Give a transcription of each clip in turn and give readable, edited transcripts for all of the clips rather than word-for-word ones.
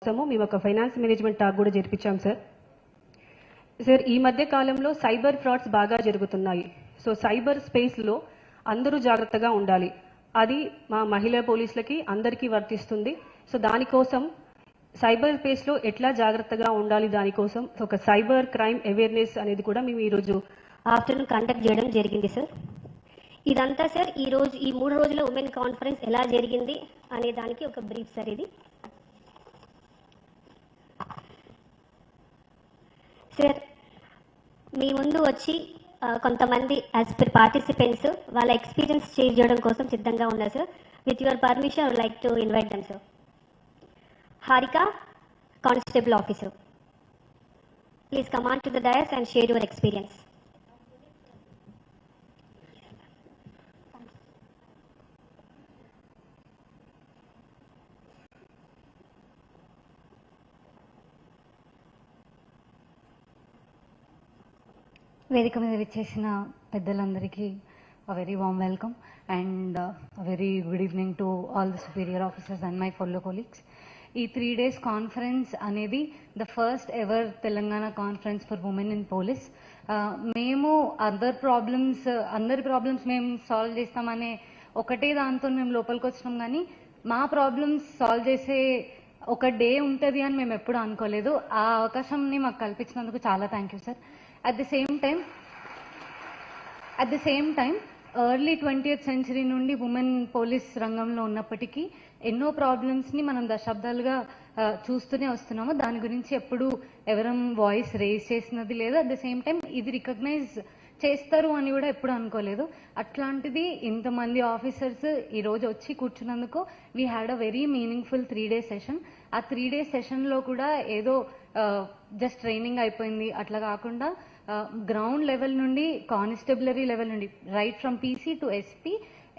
మేము ఒక finance management talk కూడా జరిపించాం సార్. సార్ ఈ మధ్య కాలంలో సైబర్ ఫ్రాడ్స్ బాగా జరుగుతున్నాయి. సో సైబర్ స్పేస్లో అందరూ జాగ్రత్తగా ఉండాలి. అది మా మహిళా పోలీసులకి అందరికీ వర్తిస్తుంది. సో దానికోసం సైబర్ స్పేస్లో ఎట్లా జాగ్రత్తగా ఉండాలి దానికోసం ఒక సైబర్ క్రైమ్ అవేర్నెస్ అనేది కూడా మేము ఈరోజు ఆఫ్టర్నూన్ కండక్ట్ చేయడం జరిగింది సార్. ఇదంతా సార్ ఈ 3 రోజుల ఉమెన్ కాన్ఫరెన్స్ ఎలా జరిగింది అనే దానికి ఒక బ్రీఫ్ సార్. ఇది సార్ మీ ముందు వచ్చి కొంతమంది యాజ్ పర్ పార్టిసిపెంట్స్ వాళ్ళ ఎక్స్పీరియన్స్ షేర్ చేయడం కోసం సిద్ధంగా ఉన్నారు sir. With your permission I would like to invite them sir. Harika, constable officer, please come on to the dais and share your experience. వేదిక మీద విచ్చేసిన పెద్దలందరికీ very warm welcome and very good evening to all the superior officers and my fellow colleagues. ఈ 3 days conference అనేది the first ever Telangana conference for women in police. మేము అందరి problems మేము solve చేస్తామనే ఒకటే దాంతో మేము లోపలికి వచ్చినాం, కానీ మా ప్రాబ్లమ్స్ సాల్వ్ చేసే ఒక డే ఉంటుంది అని మేము ఎప్పుడు అనుకోలేదు. ఆ అవకాశంని మాకు కల్పించినందుకు చాలా thank you sir. At the same time, early 20th century నుండి ఉమెన్ పోలీస్ రంగంలో ఉన్నప్పటికీ ఎన్నో ప్రాబ్లమ్స్ని మనం దశాబ్దాలుగా చూస్తూనే వస్తున్నాము. దాని గురించి ఎప్పుడు ఎవరం వాయిస్ రేజ్ చేసినది లేదు. అట్ ద సేమ్ టైం ఇది రికగ్నైజ్ చేస్తారు అని కూడా ఎప్పుడు అనుకోలేదు. అట్లాంటిది ఇంతమంది ఆఫీసర్స్ ఈరోజు వచ్చి కూర్చున్నందుకు we had a very meaningful 3 days session. ఆ 3 days సెషన్లో కూడా ఏదో జస్ట్ ట్రైనింగ్ అయిపోయింది అట్లా కాకుండా గ్రౌండ్ లెవెల్ నుండి కానిస్టేబులరీ లెవెల్ నుండి right from PC to SP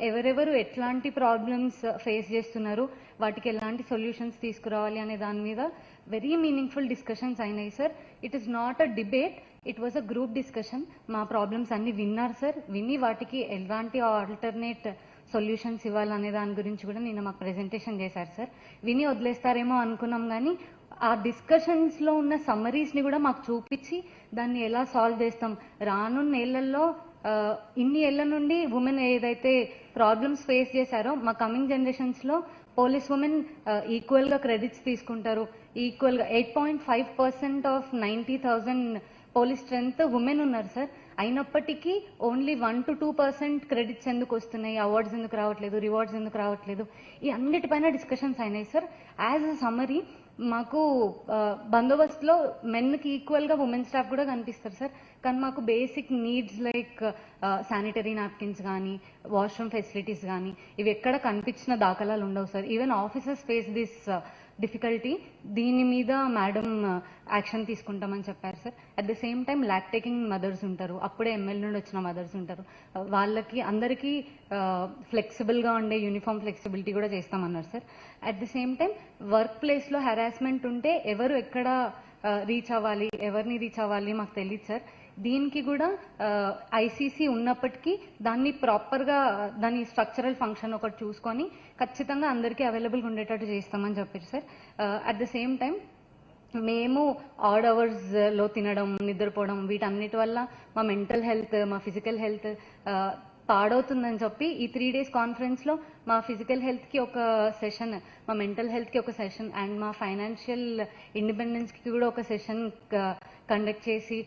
ఎవరెవరు ఎట్లాంటి ప్రాబ్లమ్స్ ఫేస్ చేస్తున్నారు, వాటికి ఎలాంటి సొల్యూషన్స్ తీసుకురావాలి అనే దాని మీద వెరీ మీనింగ్ఫుల్ డిస్కషన్స్ అయినాయి sir. It is not a debate, it was a group discussion. మా ప్రాబ్లమ్స్ అన్ని విన్నారు సార్. విని వాటికి ఎలాంటి ఆల్టర్నేట్ సొల్యూషన్స్ ఇవ్వాలనే దాని గురించి కూడా నిన్న మాకు ప్రెజెంటేషన్ చేశారు సార్. విని వదిలేస్తారేమో అనుకున్నాం, కానీ ఆ డిస్కషన్స్లో ఉన్న సమ్మరీస్ని కూడా మాకు చూపించి దాన్ని ఎలా సాల్వ్ చేస్తాం, రానున్న ఏళ్లలో ఇన్ని ఏళ్ల నుండి ఉమెన్ ఏదైతే ప్రాబ్లమ్స్ ఫేస్ చేశారో మా కమింగ్ జనరేషన్స్లో పోలీస్ ఉమెన్ ఈక్వల్గా క్రెడిట్స్ తీసుకుంటారు. ఈక్వల్గా 8.5% ఆఫ్ 90,000 పోలీస్ స్ట్రెంత్ ఉమెన్ ఉన్నారు సార్. అయినప్పటికీ ఓన్లీ 1 to 2% క్రెడిట్స్ ఎందుకు వస్తున్నాయి, అవార్డ్స్ ఎందుకు రావట్లేదు, రివార్డ్స్ ఎందుకు రావట్లేదు, ఈ అన్నిటిపైన డిస్కషన్స్ అయినాయి సార్. యాజ్ అ సమ్మరీ మాకు బందోబస్తులో మెన్కి ఈక్వల్గా ఉమెన్ స్టాఫ్ కూడా కనిపిస్తారు సార్. కానీ మాకు basic needs like sanitary napkins కానీ వాష్రూమ్ ఫెసిలిటీస్ కానీ ఇవి ఎక్కడ కనిపించిన దాఖలాలు ఉండవు సార్. Even officers face this difficulty. దీని మీద మేడం యాక్షన్ తీసుకుంటామని చెప్పారు sir. At the same time lactating mothers ఉంటారు, అప్పుడే ఎంఎల్ నుండి వచ్చిన మదర్స్ ఉంటారు, వాళ్ళకి అందరికీ ఫ్లెక్సిబుల్గా ఉండే యూనిఫామ్ ఫ్లెక్సిబిలిటీ కూడా చేస్తామన్నారు sir. At the same time work ప్లేస్లో హెరాస్మెంట్ ఉంటే ఎవరు ఎక్కడ రీచ్ అవ్వాలి, ఎవరిని రీచ్ అవ్వాలి మాకు తెలియదు సార్. దీనికి కూడా ఐసీసీ ఉన్నప్పటికీ దాన్ని ప్రాపర్గా దాని స్ట్రక్చరల్ ఫంక్షన్ ఒకటి చూసుకొని ఖచ్చితంగా అందరికీ అవైలబుల్గా ఉండేటట్టు చేస్తామని చెప్పారు sir. At the same time మేము ఆడ్ అవర్స్లో తినడం, నిద్రపోవడం వీటన్నిటి వల్ల మా మెంటల్ హెల్త్, మా ఫిజికల్ హెల్త్ పాడవుతుందని చెప్పి ఈ 3 days కాన్ఫరెన్స్లో మా ఫిజికల్ హెల్త్కి ఒక సెషన్, మా మెంటల్ హెల్త్కి ఒక సెషన్ అండ్ మా ఫైనాన్షియల్ ఇండిపెండెన్స్కి కూడా ఒక సెషన్ కండక్ట్ చేసి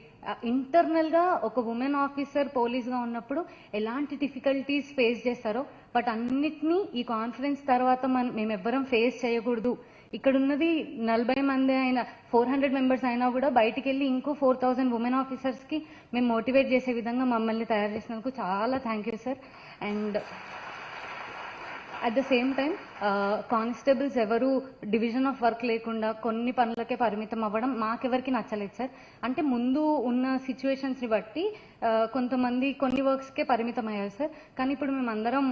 ఇంటర్నల్గా ఒక ఉమెన్ ఆఫీసర్ పోలీస్గా ఉన్నప్పుడు ఎలాంటి డిఫికల్టీస్ ఫేస్ చేస్తారో బట్ అన్నిటినీ ఈ కాన్ఫరెన్స్ తర్వాత మేమెవ్వరం ఫేస్ చేయకూడదు. ఇక్కడ ఉన్నది 40 మంది అయినా 400 మెంబర్స్ అయినా కూడా బయటికి వెళ్ళి ఇంకో 4,000 ఉమెన్ ఆఫీసర్స్కి మేము మోటివేట్ చేసే విధంగా మమ్మల్ని తయారు చేసినందుకు చాలా thank you sir. And at the same time constables ఎవరు డివిజన్ ఆఫ్ వర్క్ లేకుండా కొన్ని పనులకే పరిమితం అవ్వడం మాకెవరికి నచ్చలేదు సార్. అంటే ముందు ఉన్న సిచ్యువేషన్స్ని బట్టి కొంతమంది కొన్ని వర్క్స్కే పరిమితం అయ్యారు సార్. కానీ ఇప్పుడు మేమందరం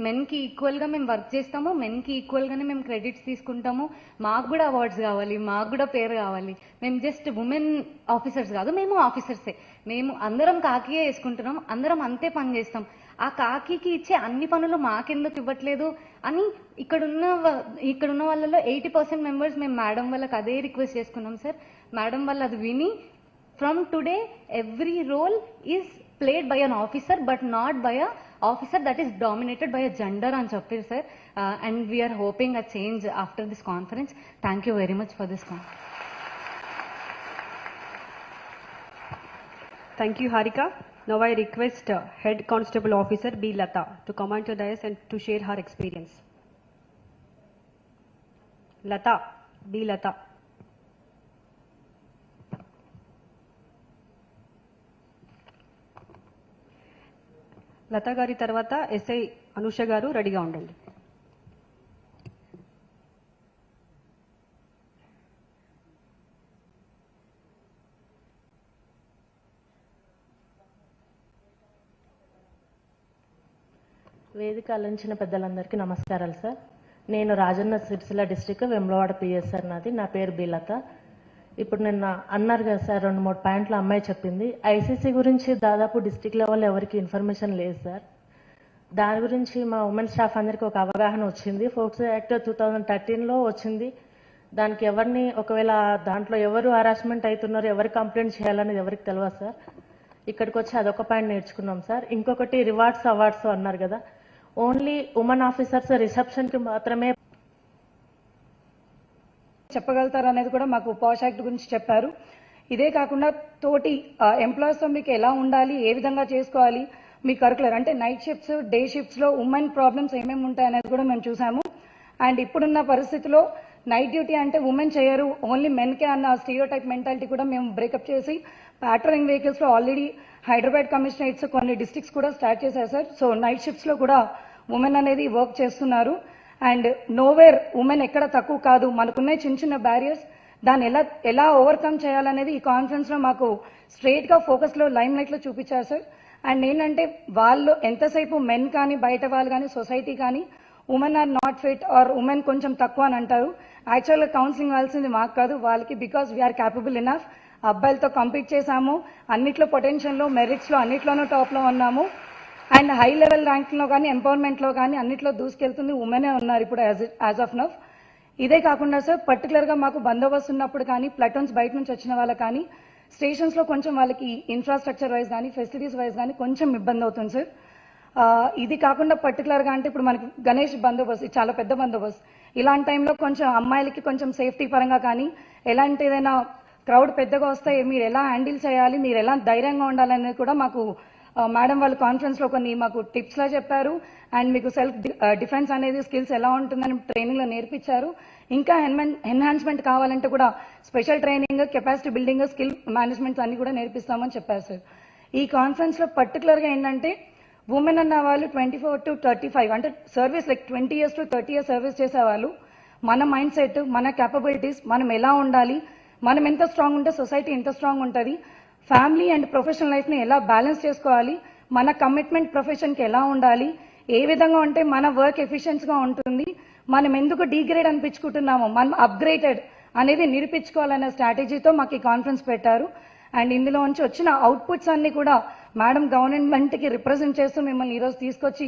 మెన్కి ఈక్వల్గా మేము వర్క్ చేస్తాము, మెన్కి ఈక్వల్గానే మేము క్రెడిట్స్ తీసుకుంటాము. మాకు కూడా అవార్డ్స్ కావాలి, మాకు కూడా పేరు కావాలి. మేము జస్ట్ ఉమెన్ ఆఫీసర్స్ కాదు, మేము ఆఫీసర్సే. మేము అందరం కాకియే వేసుకుంటున్నాం, అందరం అంతే పని చేస్తాం. ఆ కాకికి ఇచ్చే అన్ని పనులు మాకెందుకు ఇవ్వట్లేదు అని ఇక్కడున్న వాళ్ళలో 80% మెంబర్స్ మేము మేడం వాళ్ళకి అదే రిక్వెస్ట్ చేసుకున్నాం సార్. మేడం వాళ్ళు అది విని from today every role is played by an officer but not by a officer that is dominated by a gender అని చెప్పారు sir. And we are hoping a change after this conference. Thank you very much for this conference. Thank you, Harika. Now I request Head Constable Officer B. Lata to come on to dais and to share her experience. Lata, B. Lata. లతా గారి తర్వాత SI Anusha గారు రెడీగా ఉండండి. వేదిక అలంచిన పెద్దలందరికీ నమస్కారాలు sir. నేను Rajanna Sircilla district Vemulawada PS sir. నాది, నా పేరు బీలత. ఇప్పుడు నిన్న అన్నారు కదా సార్, 2-3 పాయింట్లు అమ్మాయి చెప్పింది. ఐసీసీ గురించి దాదాపు డిస్ట్రిక్ట్ లెవెల్ ఎవరికి ఇన్ఫర్మేషన్ లేదు సార్. దాని గురించి మా ఉమెన్ స్టాఫ్ అందరికీ ఒక అవగాహన వచ్చింది. ఫోక్సో యాక్ట్ 2013లో వచ్చింది. దానికి ఎవరిని, ఒకవేళ దాంట్లో ఎవరు హరాస్మెంట్ అవుతున్నారో, ఎవరు కంప్లైంట్ చేయాలనేది ఎవరికి తెలియదు సార్. ఇక్కడికి వచ్చి అదొక పాయింట్ నేర్చుకున్నాం సార్. ఇంకొకటి రివార్డ్స్ అవార్డ్స్ అన్నారు కదా, ఓన్లీ ఉమెన్ ఆఫీసర్స్ రిసెప్షన్కి మాత్రమే చెప్పగలుగుతారు అనేది కూడా మాకు పాష్ యాక్ట్ గురించి చెప్పారు. ఇదే కాకుండా తోటి ఎంప్లాయీస్తో మీకు ఎలా ఉండాలి, ఏ విధంగా చేసుకోవాలి, మీ కరికులర్ అంటే నైట్ షిఫ్ట్స్, డే షిఫ్ట్స్లో ఉమెన్ ప్రాబ్లమ్స్ ఏమేమి ఉంటాయి అనేది కూడా మేము చూసాము. అండ్ ఇప్పుడున్న పరిస్థితిలో నైట్ డ్యూటీ అంటే ఉమెన్ చేయరు, ఓన్లీ మెన్కే అన్న స్టీరియోటైప్ మెంటాలిటీ కూడా మేము బ్రేకప్ చేసి ప్యాట్రోలింగ్ వెహికల్స్లో ఆల్రెడీ హైదరాబాద్ కమిషనరేట్స్ కొన్ని డిస్ట్రిక్ట్స్ కూడా స్టార్ట్ చేశారు సార్. సో నైట్ షిఫ్ట్స్లో కూడా ఉమెన్ అనేది వర్క్ చేస్తున్నారు. అండ్ నోవేర్ ఉమెన్ ఎక్కడ తక్కువ కాదు, మనకున్న చిన్న చిన్న బ్యారియర్స్ దాన్ని ఎలా ఓవర్కమ్ చేయాలనేది ఈ కాన్ఫరెన్స్లో మాకు స్ట్రైట్గా ఫోకస్లో లైమ్ లైట్లో చూపించారు సార్. అండ్ ఏంటంటే వాళ్ళు ఎంతసేపు మెన్ కానీ బయట వాళ్ళు కానీ సొసైటీ కానీ women are not fit or women కొంచెం తక్కువ అని అంటారు. యాక్చువల్గా కౌన్సిలింగ్ ఇవ్వాల్సింది మాకు కాదు, వాళ్ళకి. Because we are capable enough. అబ్బాయిలతో కంపీట్ చేశాము, అన్నిట్లో పొటెన్షియల్లో మెరిట్స్లో అన్నిట్లోనూ టాప్లో ఉన్నాము. అండ్ హై లెవెల్ ర్యాంకింగ్లో కానీ ఎంపవర్మెంట్లో కానీ అన్నిట్లో దూసుకెళ్తుంది ఉమెనే ఉన్నారు ఇప్పుడు యాజ్ ఆఫ్ నవ్. ఇదే కాకుండా సార్ పర్టికులర్గా మాకు బందోబస్తు ఉన్నప్పుడు కానీ ప్లటూన్స్ బయట నుంచి వచ్చిన వాళ్ళకి కానీ స్టేషన్స్లో కొంచెం వాళ్ళకి ఇన్ఫ్రాస్ట్రక్చర్ వైజ్ కానీ ఫెసిలిటీస్ వైజ్ కానీ కొంచెం ఇబ్బంది అవుతుంది సార్. ఇది కాకుండా పర్టికులర్గా అంటే ఇప్పుడు మనకి గణేష్ బందోబస్తు చాలా పెద్ద బందోబస్తు. ఇలాంటి టైంలో కొంచెం అమ్మాయిలకి కొంచెం సేఫ్టీ పరంగా కానీ ఎలాంటి ఏదైనా క్రౌడ్ పెద్దగా వస్తే మీరు ఎలా హ్యాండిల్ చేయాలి, మీరు ఎలా ధైర్యంగా ఉండాలనేది కూడా మాకు మేడం వాళ్ళు కాన్ఫరెన్స్లో కొన్ని మాకు టిప్స్లా చెప్పారు. అండ్ మీకు సెల్ఫ్ డిఫెన్స్ అనేది స్కిల్స్ ఎలా ఉంటుందని ట్రైనింగ్లో నేర్పించారు. ఇంకా ఎన్హాన్స్మెంట్ కావాలంటే కూడా special training, capacity building, skill managements అన్ని కూడా నేర్పిస్తామని చెప్పారు సార్. ఈ కాన్ఫరెన్స్లో పర్టికులర్గా ఏంటంటే ఉమెన్ అన్న వాళ్ళు 24 to 35 అంటే service like 20 years to 30 years service చేసేవాళ్ళు. మన మైండ్ సెట్, మన క్యాపబిలిటీస్, మనం ఎలా ఉండాలి, మనం ఎంత స్ట్రాంగ్ ఉంటే సొసైటీ ఎంత స్ట్రాంగ్ ఉంటుంది, ఫ్యామిలీ అండ్ ప్రొఫెషనల్ లైఫ్ని ఎలా బ్యాలెన్స్ చేసుకోవాలి, మన కమిట్మెంట్ ప్రొఫెషన్కి ఎలా ఉండాలి, ఏ విధంగా ఉంటే మన వర్క్ ఎఫిషియన్స్గా ఉంటుంది, మనం ఎందుకు డీగ్రేడ్ అనిపించుకుంటున్నామో మనం అప్గ్రేడెడ్ అనేది నిరూపించుకోవాలనే స్ట్రాటజీతో మాకు ఈ కాన్ఫరెన్స్ పెట్టారు. అండ్ ఇందులో నుంచి వచ్చిన అవుట్పుట్స్ అన్ని కూడా మేడం గవర్నమెంట్కి రిప్రజెంట్ చేస్తూ మిమ్మల్ని ఈరోజు తీసుకొచ్చి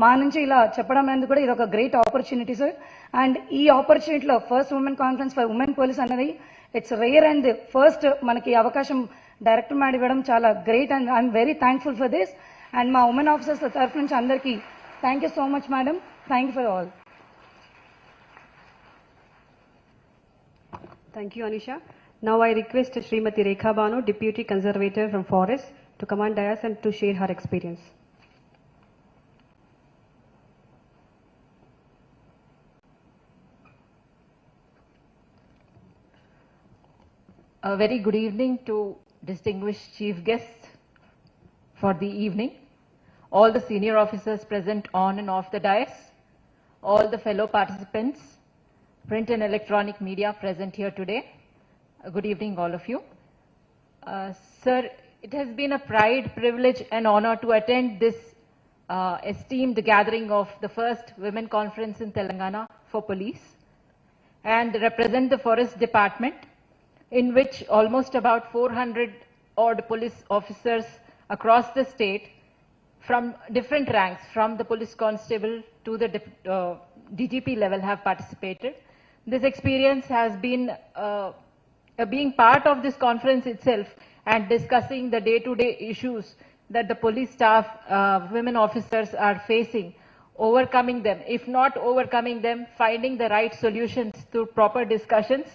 మా నుంచి ఇలా చెప్పడం అనేది కూడా ఇది ఒక గ్రేట్ ఆపర్చునిటీ సార్. అండ్ ఈ ఆపర్చునిటీలో first women conference for women police అనేది ఇట్స్ రేర్ అండ్ ఫస్ట్ మనకి అవకాశం డైరెక్టర్ మేడం ఇవ్వడం చాలా great and I'm very thankful for this. And మా ఉమెన్ ఆఫీసర్స్ తరఫు నుంచి అందరికీ thank you so much madam. Thank you for all. Thank you, Anisha. Now I request Srimati Rekha Banu, Deputy Conservator from Forest, to come on dais and to share her experience. A very good evening to distinguished chief guests for the evening, all the senior officers present on and off the dais, all the fellow participants, print and electronic media present here today. Good evening, all of you. Sir, it has been a pride, privilege and honor to attend this esteemed gathering of the first women conference in Telangana for police and represent the forest department, in which almost about 400 odd police officers across the state from different ranks, from the police constable to the DGP level have participated. This experience has been being part of this conference itself and discussing the day-to-day issues that the police staff, women officers are facing, overcoming them. If not overcoming them, finding the right solutions through proper discussions.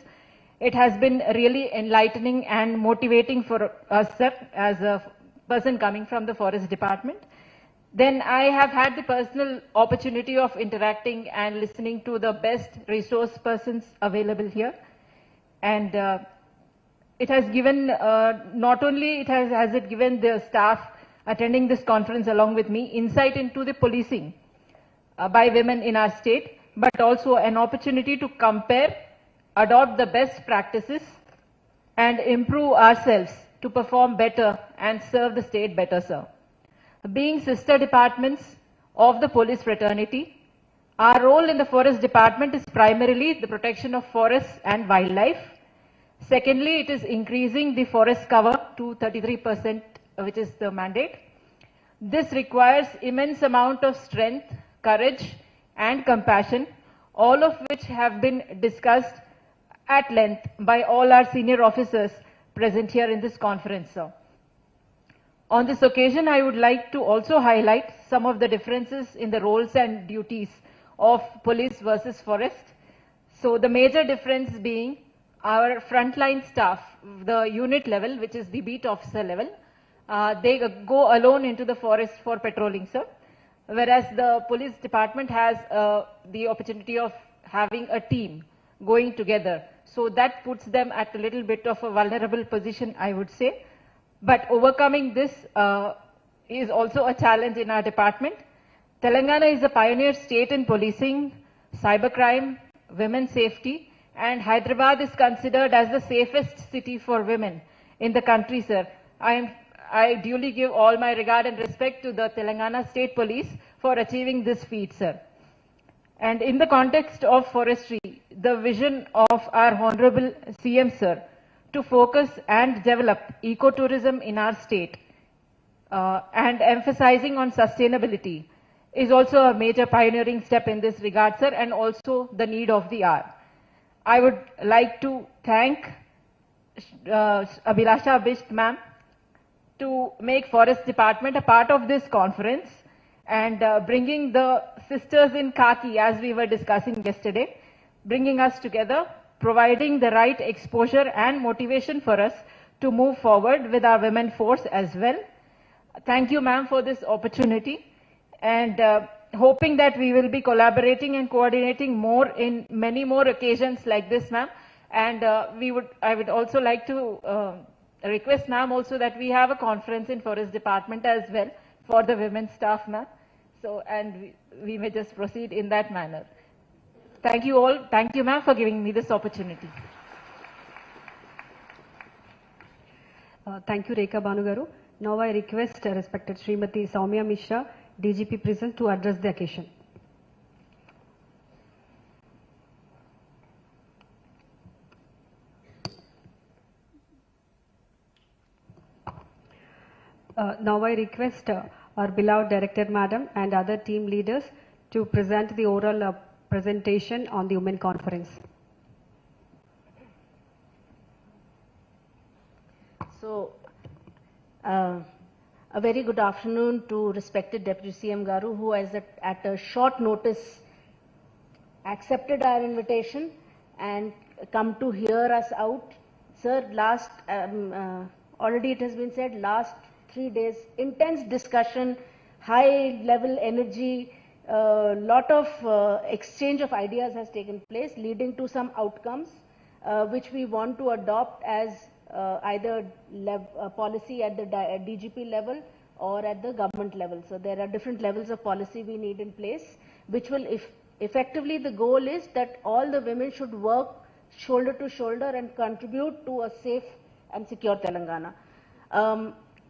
It has been really enlightening and motivating for us, sir, as a person coming from the Forest Department. Then I have had the personal opportunity of interacting and listening to the best resource persons available here. And it has given, not only has it given the staff attending this conference along with me insight into the policing by women in our state, but also an opportunity to compare, adopt the best practices and improve ourselves to perform better and serve the state better, sir. Being sister departments of the police fraternity, our role in the Forest Department is primarily the protection of forests and wildlife. Secondly, it is increasing the forest cover to 33%, which is the mandate. This requires immense amount of strength, courage and compassion, all of which have been discussed at length by all our senior officers present here in this conference, sir. On this occasion, I would like to also highlight some of the differences in the roles and duties of police versus forest. So the major difference being our frontline staff, the unit level, which is the beat officer level, they go alone into the forest for patrolling, sir. Whereas the police department has the opportunity of having a team going together. So that puts them at a little bit of a vulnerable position, I would say. But overcoming this is also a challenge in our department. Telangana is a pioneer state in policing, cybercrime, women's safety, and Hyderabad is considered as the safest city for women in the country, sir. I duly give all my regard and respect to the Telangana State Police for achieving this feat, sir. And in the context of forestry, the vision of our Honorable CM, sir, to focus and develop ecotourism in our state and emphasizing on sustainability is also a major pioneering step in this regard, sir, and also the need of the hour. I would like to thank Abhilasha Bisht ma'am to make Forest Department a part of this conference and bringing the sisters in khaki, as we were discussing yesterday, bringing us together, providing the right exposure and motivation for us to move forward with our women force as well. Thank you, ma'am, for this opportunity, and hoping that we will be collaborating and coordinating more in many more occasions like this, ma'am. And I would also like to request, ma'am, also that we have a conference in Forest Department as well for the women staff, ma'am. So, and we may just proceed in that manner. Thank you all. Thank you, ma'am, for giving me this opportunity. Thank you, Rekha Banugaru. Now I request respected Srimati Soumya Mishra, DGP present, to address the occasion. Now I request our beloved Director Madam and other team leaders to present the oral presentation on the Women Conference. So, a very good afternoon to respected Deputy CM Garu, who has at a short notice accepted our invitation and come to hear us out. Sir, already it has been said, last 3 days, intense discussion, high level energy, lot of exchange of ideas has taken place, leading to some outcomes which we want to adopt as either policy at the DGP level or at the government level. So there are different levels of policy we need in place, which will, effectively the goal is that all the women should work shoulder to shoulder and contribute to a safe and secure Telangana.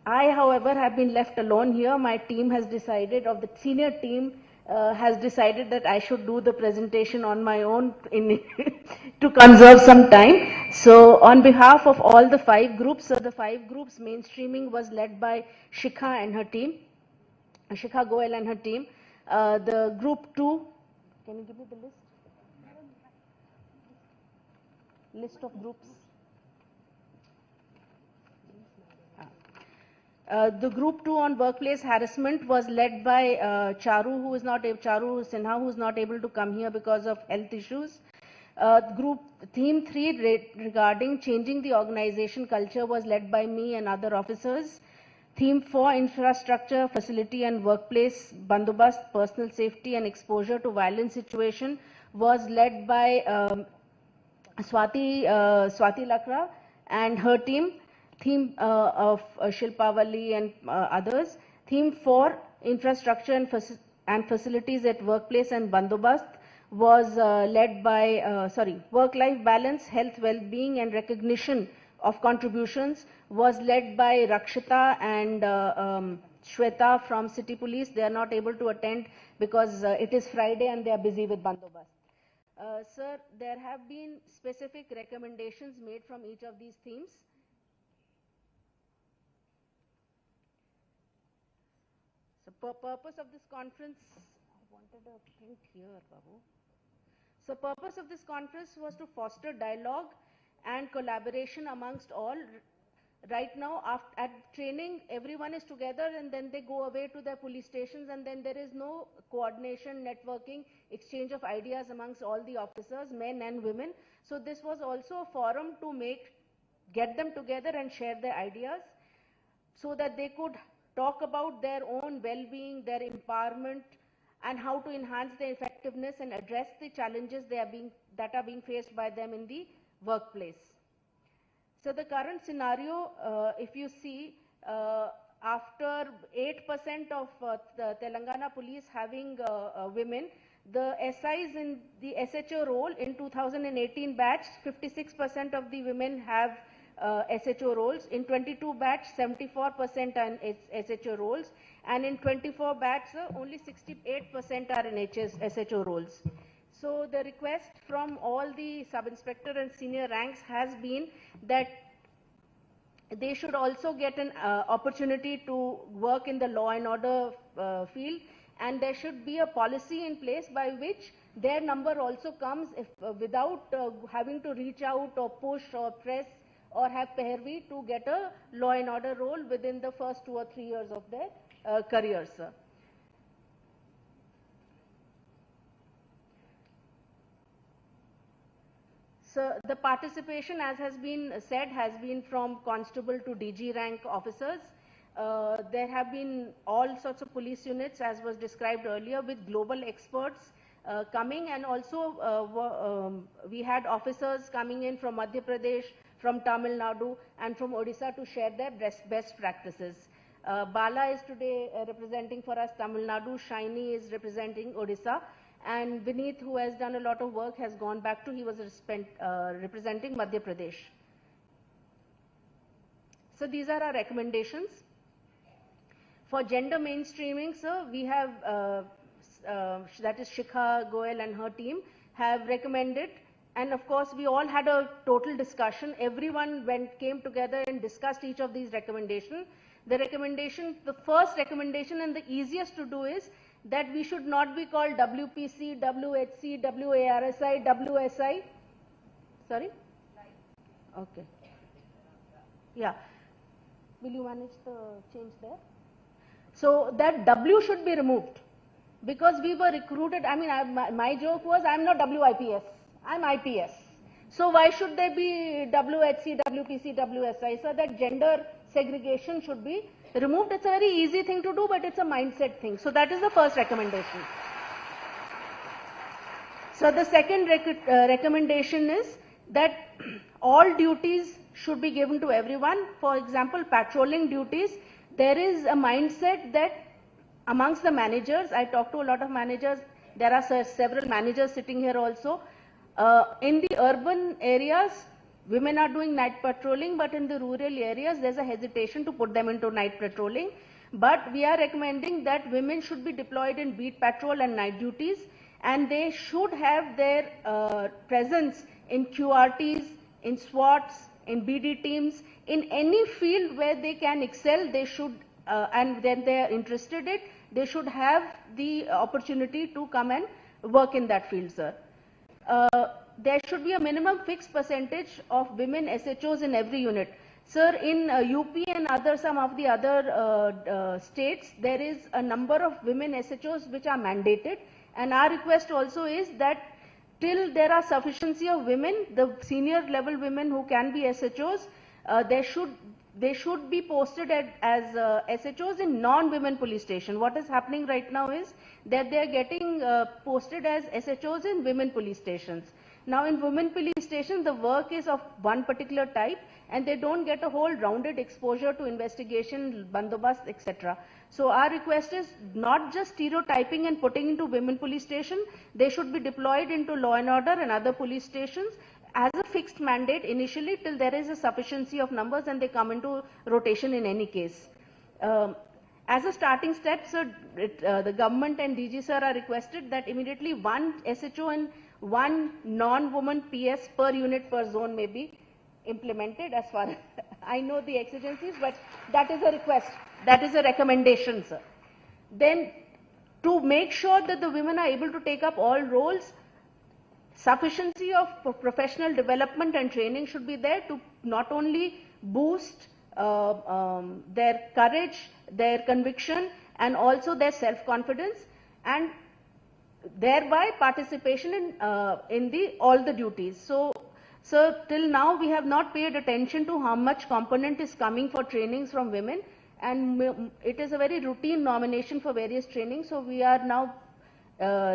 I, however, have been left alone here. My team has decided, of the senior team, has decided that I should do the presentation on my own to conserve some time. So on behalf of all the 5 groups, the 5 groups mainstreaming was led by Shikha and her team. Shikha Goel and her team. The group 2, can you give me the list? List of groups. The group 2 on workplace harassment was led by Charu Sinha, who is not able to come here because of health issues. Group theme 3 regarding changing the organization culture was led by me and other officers. Theme 4, infrastructure, facility and workplace bandobast, personal safety and exposure to violent situation, was led by Swati Lakra and her team. Theme of Shilpa Valli and others. Theme 4, infrastructure and facilities at workplace and bandobast, was led by, work-life balance, health, well-being and recognition of contributions, was led by Rakshita and Shweta from City Police. They are not able to attend because it is Friday and they are busy with bandobast. Sir, there have been specific recommendations made from each of these themes. So, purpose of this conference, I wanted a print here, Babu. So, purpose of this conference was to foster dialogue and collaboration amongst all. Right now, at training, everyone is together and then they go away to their police stations, and then there is no coordination, networking, exchange of ideas amongst all the officers, men and women. So, this was also a forum to get them together and share their ideas so that they could talk about their own well-being, their empowerment, and how to enhance their effectiveness and address the challenges that are being faced by them in the workplace. So the current scenario, if you see, after 8% of the Telangana police having women, the SIs in the SHO role in 2018 batch, 56% of the women have SHO roles. In 22 batch, 74% are in SHO roles, and in 24 batch, only 68% are in SHO roles. So the request from all the sub-inspector and senior ranks has been that they should also get an opportunity to work in the law and order field, and there should be a policy in place by which their number also comes without having to reach out or push or press or have pehervi to get a law and order role within the first 2 or 3 years of their careers. So the participation, as has been said, has been from constable to DG rank officers. There have been all sorts of police units, as was described earlier, with global experts coming, and also we had officers coming in from Madhya Pradesh, from Tamil Nadu and from Odisha to share their best practices. Bala is today representing for us Tamil Nadu, Shaini is representing Odisha, and Vineet, who has done a lot of work, has gone back he was representing Madhya Pradesh. So these are our recommendations. For gender mainstreaming, sir, we have, that is Shikha Goel and her team, have recommended. And of course, we all had a total discussion. Everyone came together and discussed each of these recommendations. The first recommendation and the easiest to do is that we should not be called WPC, WHC, WARSI, WSI. Sorry? Okay. Yeah. Will you manage the change there? So that W should be removed because we were recruited. I mean, my joke was I'm not WIPS. I'm IPS. So why should there be WHC, WPC, WSI? So that gender segregation should be removed. It's a very easy thing to do, but it's a mindset thing. So that is the first recommendation. So the second recommendation is that all duties should be given to everyone. For example, patrolling duties, there is a mindset that amongst the managers, I talk to a lot of managers, there are several managers sitting here also. In the urban areas, women are doing night patrolling, but in the rural areas, there's a hesitation to put them into night patrolling. But we are recommending that women should be deployed in beat patrol and night duties, and they should have their presence in QRTs, in SWATs, in BD teams, in any field where they can excel. They should, and then they are interested in, they should have the opportunity to come and work in that field, sir. There should be a minimum fixed percentage of women SHOs in every unit. Sir, in UP and some of the other states, there is a number of women SHOs which are mandated, and our request also is that till there are sufficiency of women, the senior level women who can be SHOs, they should be posted as SHOs in non-women police station. What is happening right now is that they are getting posted as SHOs in women police stations. Now in women police stations, the work is of one particular type, and they don't get a whole rounded exposure to investigation, bandobast, etc. So our request is not just stereotyping and putting into women police station, they should be deployed into law and order and other police stations as a fixed mandate initially till there is a sufficiency of numbers and they come into rotation in any case. As a starting step, sir, the government and DG sir are requested that immediately one SHO and one non-woman PS per unit per zone may be implemented. As far as I know the exigencies, but that is a request, that is a recommendation, sir. Then to make sure that the women are able to take up all roles, sufficiency of professional development and training should be there to not only boost their courage, their conviction, and also their self-confidence, and thereby participation in all the duties. So, till now we have not paid attention to how much component is coming for trainings from women, and it is a very routine nomination for various trainings. So we are now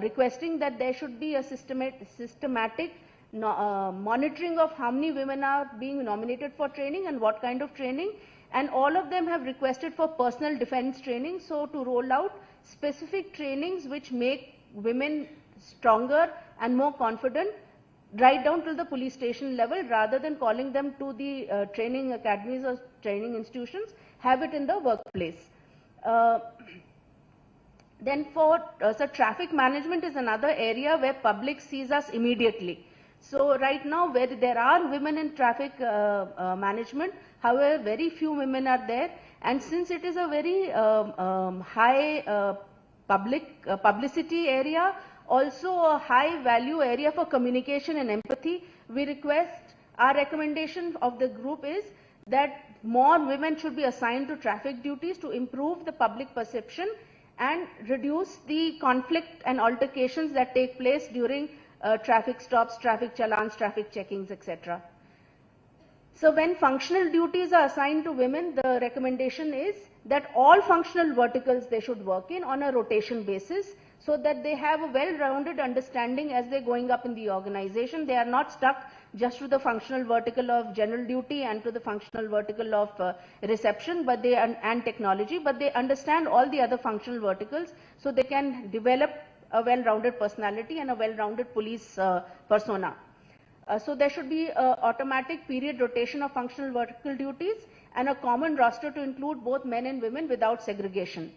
requesting that there should be a systematic monitoring of how many women are being nominated for training and what kind of training, and all of them have requested for personal defense training. So to roll out specific trainings which make women stronger and more confident right down to the police station level, rather than calling them to the training academies or training institutions, have it in the workplace. Then for so traffic management is another area where public sees us immediately. So right now, where there are women in traffic management, however, very few women are there, and since it is a very high publicity area, also a high value area for communication and empathy, we request, our recommendation of the group is that more women should be assigned to traffic duties to improve the public perception and reduce the conflict and altercations that take place during traffic stops, traffic challans, traffic checkings, etc. So when functional duties are assigned to women, the recommendation is that all functional verticals they should work in on a rotation basis, so that they have a well-rounded understanding as they're going up in the organization. They are not stuck just to the functional vertical of general duty and to the functional vertical of reception, but and technology, but they understand all the other functional verticals, so they can develop a well-rounded personality and a well-rounded police persona. So there should be automatic period rotation of functional vertical duties and a common roster to include both men and women without segregation.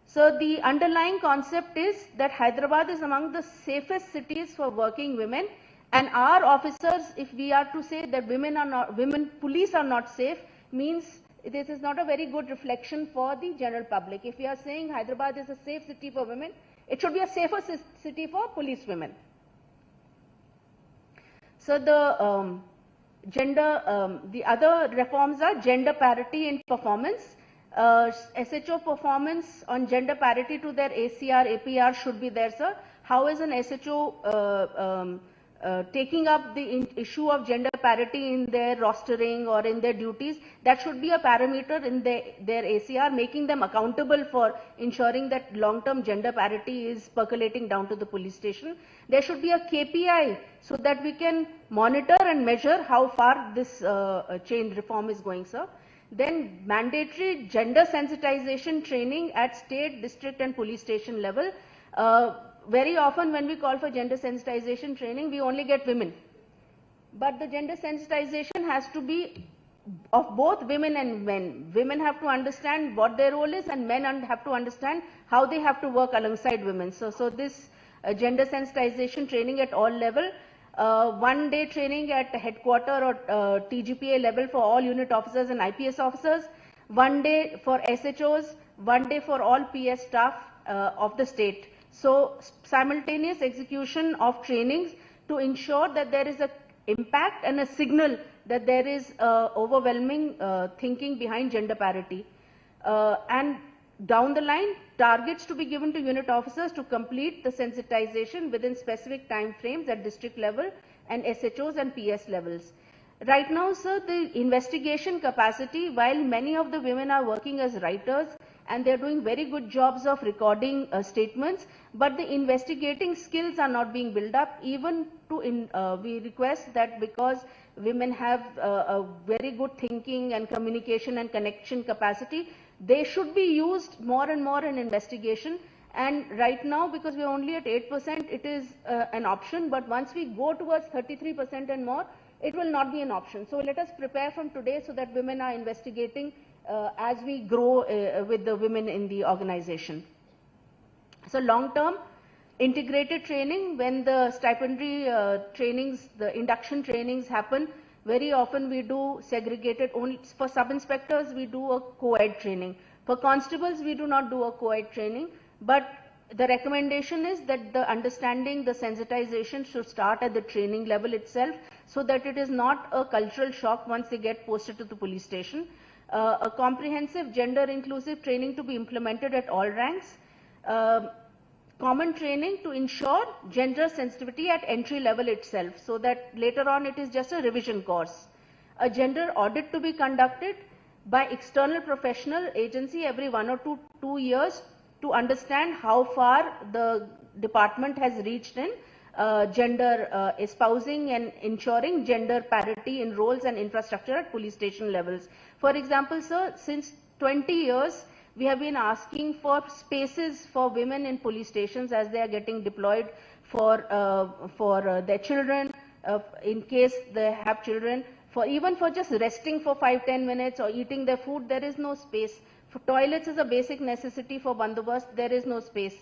So the underlying concept is that Hyderabad is among the safest cities for working women, and our officers, if we are to say that women police are not safe, means this is not a very good reflection for the general public. If we are saying Hyderabad is a safe city for women, it should be a safer city for police women. So the the other reforms are gender parity in performance. SHO performance on gender parity to their ACR, APR should be there, sir. How is an SHO taking up the issue of gender parity in their rostering or in their duties? That should be a parameter in their ACR, making them accountable for ensuring that long-term gender parity is percolating down to the police station. There should be a KPI so that we can monitor and measure how far this change reform is going, sir. Then mandatory gender sensitization training at state, district and police station level. Very often when we call for gender sensitization training, we only get women. But the gender sensitization has to be of both women and men. Women have to understand what their role is, and men have to understand how they have to work alongside women. So this gender sensitization training at all level. 1 day training at headquarter or TGPA level for all unit officers and IPS officers, 1 day for SHOs, 1 day for all PS staff, of the state. So simultaneous execution of trainings to ensure that there is a impact and a signal that there is overwhelming thinking behind gender parity. And down the line, targets to be given to unit officers to complete the sensitization within specific time frames at district level and SHOs and PS levels. Right now, sir, the investigation capacity, while many of the women are working as writers and they're doing very good jobs of recording statements, but the investigating skills are not being built up. Even to we request that because women have a very good thinking and communication and connection capacity, they should be used more and more in investigation. And right now, because we're only at 8%, it is an option. But once we go towards 33% and more, it will not be an option. So let us prepare from today so that women are investigating as we grow with the women in the organization. So long term, integrated training, when the stipendary trainings, the induction trainings happen, very often we do segregated. Only for sub-inspectors, we do a co-ed training. For constables, we do not do a co-ed training. But the recommendation is that the understanding, the sensitization should start at the training level itself, so that it is not a cultural shock once they get posted to the police station. A comprehensive gender inclusive training to be implemented at all ranks. Common training to ensure gender sensitivity at entry level itself, so that later on it is just a revision course. A gender audit to be conducted by external professional agency every 1 or 2 years to understand how far the department has reached in gender espousing and ensuring gender parity in roles and infrastructure at police station levels. For example, sir, since 20 years, we have been asking for spaces for women in police stations as they are getting deployed for their children, in case they have children, even for just resting for 5-10 minutes or eating their food. There is no space. For toilets is a basic necessity for bandobast. There is no space.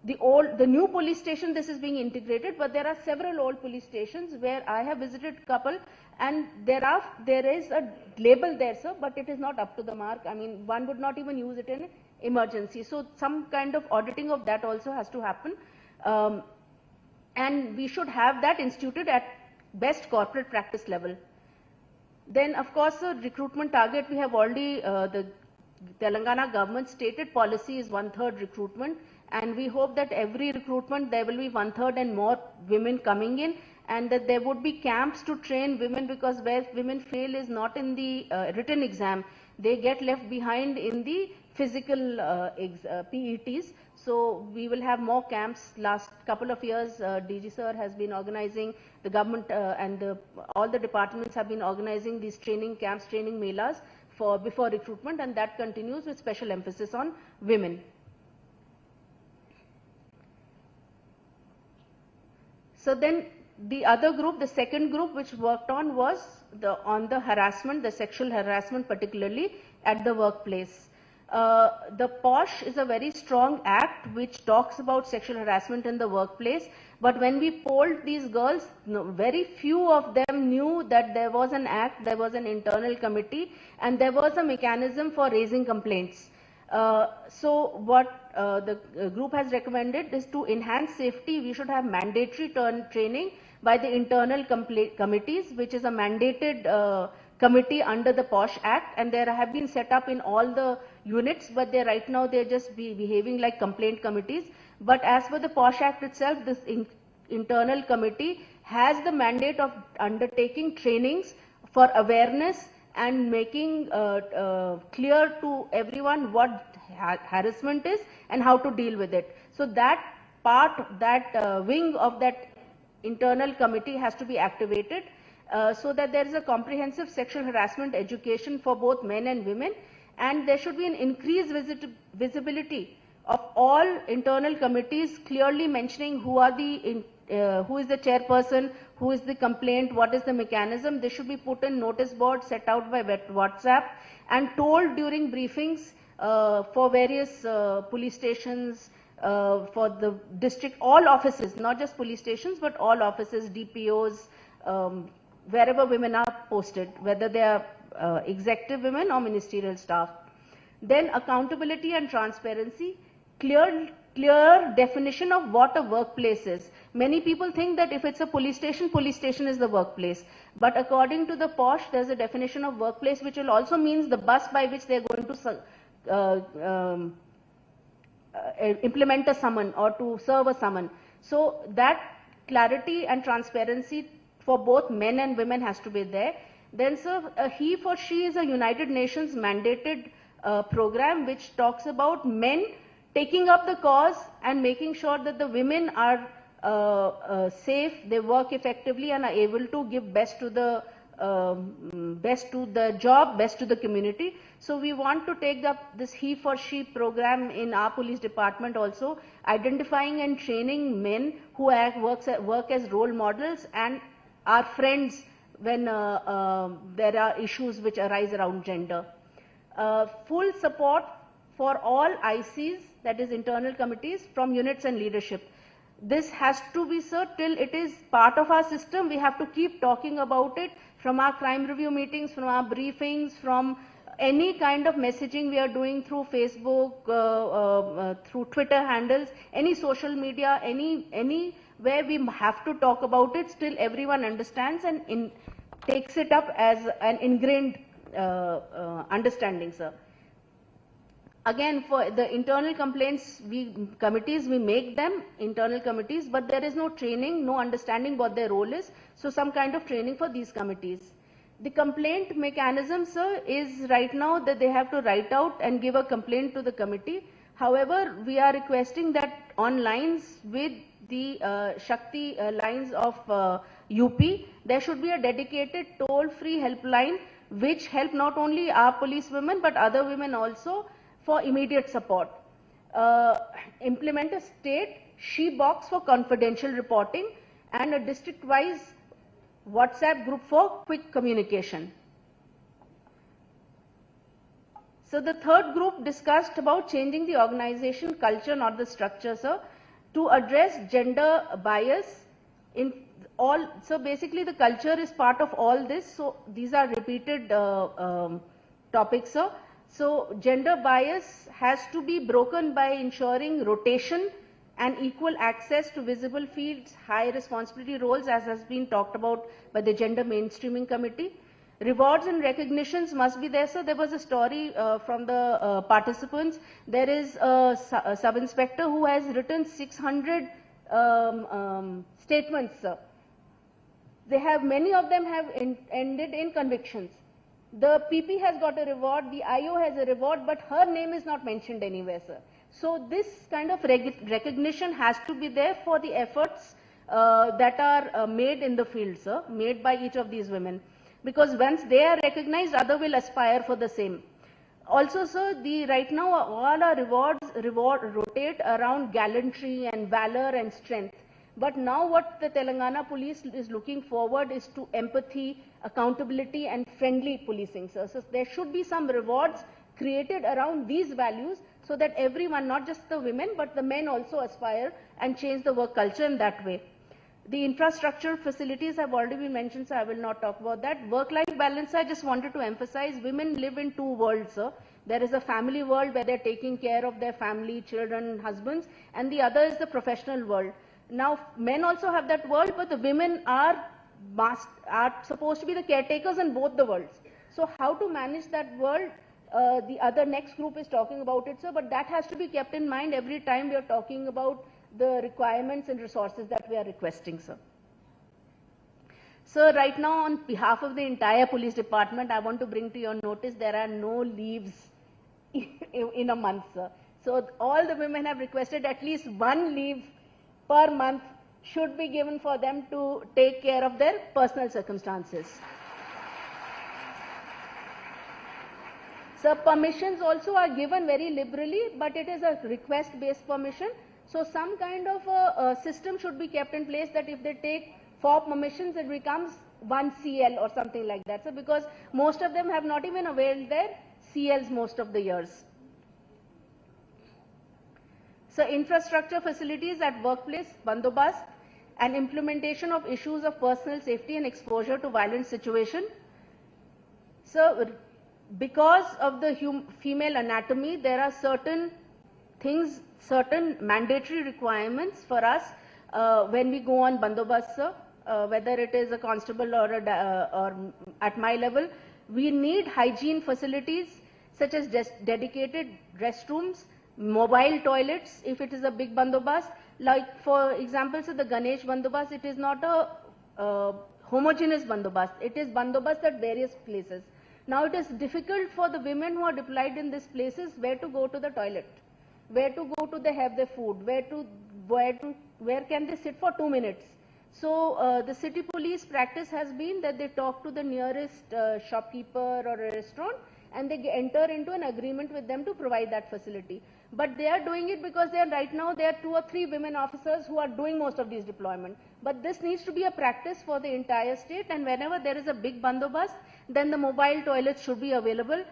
The new police station, this is being integrated, but there are several old police stations where I have visited a couple, and there is a label there, sir, but it is not up to the mark. I mean, one would not even use it in emergency. So some kind of auditing of that also has to happen. And we should have that instituted at best corporate practice level. Then, of course, the recruitment target, we have already, the Telangana government stated policy is 1/3 recruitment. And we hope that every recruitment there will be 1/3 and more women coming in, and that there would be camps to train women, because where women fail is not in the written exam. They get left behind in the physical PETs. So we will have more camps. Last couple of years, DG sir has been organizing, the government and all the departments have been organizing these training camps, training melas before recruitment, and that continues with special emphasis on women. So then the other group, the second group which worked on was on the harassment, the sexual harassment particularly at the workplace. The POSH is a very strong act which talks about sexual harassment in the workplace, but when we polled these girls, very few of them knew that there was an act, there was an internal committee, and there was a mechanism for raising complaints. So what the group has recommended is to enhance safety. We should have mandatory training by the internal committees, which is a mandated committee under the POSH Act, and there have been set up in all the units, but right now they're just behaving like complaint committees. But as per the POSH Act itself, this internal committee has the mandate of undertaking trainings for awareness and making clear to everyone what harassment is and how to deal with it. So that part, that wing of that internal committee has to be activated so that there is a comprehensive sexual harassment education for both men and women, and there should be an increased visibility of all internal committees, clearly mentioning who is the chairperson, who is the complaint, what is the mechanism. This should be put in notice board set out by WhatsApp and told during briefings for various police stations, for the district, all offices, not just police stations, but all offices, DPOs, wherever women are posted, whether they are executive women or ministerial staff. Then accountability and transparency. clear definition of what a workplace is. Many people think that if it's a police station is the workplace. But according to the POSH, there's a definition of workplace which will also means the bus by which they're going to implement a summon or to serve a summon. So that clarity and transparency for both men and women has to be there. Then, sir, he for she is a United Nations mandated program which talks about men taking up the cause and making sure that the women are safe, they work effectively and are able to give best to the job, best to the community. So we want to take this he for she program in our police department also, identifying and training men who work as role models and are friends when there are issues which arise around gender. Full support for all ICs, that is internal committees, from units and leadership. This has to be, sir, till it is part of our system. We have to keep talking about it from our crime review meetings, from our briefings, from any kind of messaging we are doing through Facebook, through Twitter handles, any social media, anywhere we have to talk about it. Still everyone understands and takes it up as an ingrained understanding, sir. Again, for the internal complaints committees, we make them internal committees, but there is no training, no understanding what their role is. So some kind of training for these committees. The complaint mechanism, sir, is right now that they have to write out and give a complaint to the committee. However, we are requesting that on lines with the Shakti lines of UP, there should be a dedicated toll-free helpline which help not only our police women but other women also for immediate support. Implement a state she-box for confidential reporting and a district-wise WhatsApp group for quick communication. So the third group discussed about changing the organization culture, not the structure, sir, to address gender bias in all. So basically the culture is part of all this. So these are repeated topics, sir. So gender bias has to be broken by ensuring rotation and equal access to visible fields, high responsibility roles, as has been talked about by the Gender Mainstreaming Committee. Rewards and recognitions must be there. So there was a story from the participants. There is a sub-inspector who has written 600 statements, sir. They have, many of them have ended in convictions. The PP has got a reward, the IO has a reward, but her name is not mentioned anywhere, sir. So this kind of recognition has to be there for the efforts that are made in the field, sir, made by each of these women. Because once they are recognized, others will aspire for the same. Also, sir, right now all our rewards rotate around gallantry and valor and strength. But now what the Telangana police is looking forward is to empathy, accountability and friendly policing, sir. So there should be some rewards created around these values so that everyone, not just the women, but the men also aspire and change the work culture in that way. The infrastructure facilities have already been mentioned, so I will not talk about that. Work-life balance, I just wanted to emphasize, women live in two worlds, sir. There is a family world where they're taking care of their family, children, husbands, and the other is the professional world. Now, men also have that world, but the women are supposed to be the caretakers in both the worlds. So how to manage that world, the other next group is talking about it, sir, but that has to be kept in mind every time we are talking about the requirements and resources that we are requesting, sir. Sir, right now on behalf of the entire police department, I want to bring to your notice there are no leaves in a month, sir. So all the women have requested at least one leave per month should be given for them to take care of their personal circumstances. So permissions also are given very liberally, but it is a request-based permission. So some kind of a system should be kept in place that if they take 4 permissions, it becomes 1 CL or something like that. So because most of them have not even availed their CLs most of the years. So infrastructure facilities at workplace, bandobast, and implementation of issues of personal safety and exposure to violent situation. So because of the female anatomy, there are certain things, certain mandatory requirements for us when we go on bandobast, sir, whether it is a constable or or at my level, we need hygiene facilities such as dedicated restrooms, mobile toilets if it is a big bandobast. Like for example, so the Ganesh bandobast, it is not a homogeneous bandobast. It is bandobast at various places. Now it is difficult for the women who are deployed in these places where to go to the toilet, where to go to have their food, where can they sit for 2 minutes. So the city police practice has been that they talk to the nearest shopkeeper or a restaurant and they enter into an agreement with them to provide that facility. But they are doing it because right now there are 2 or 3 women officers who are doing most of these deployment. But this needs to be a practice for the entire state, and whenever there is a big bandobast, then the mobile toilets should be available.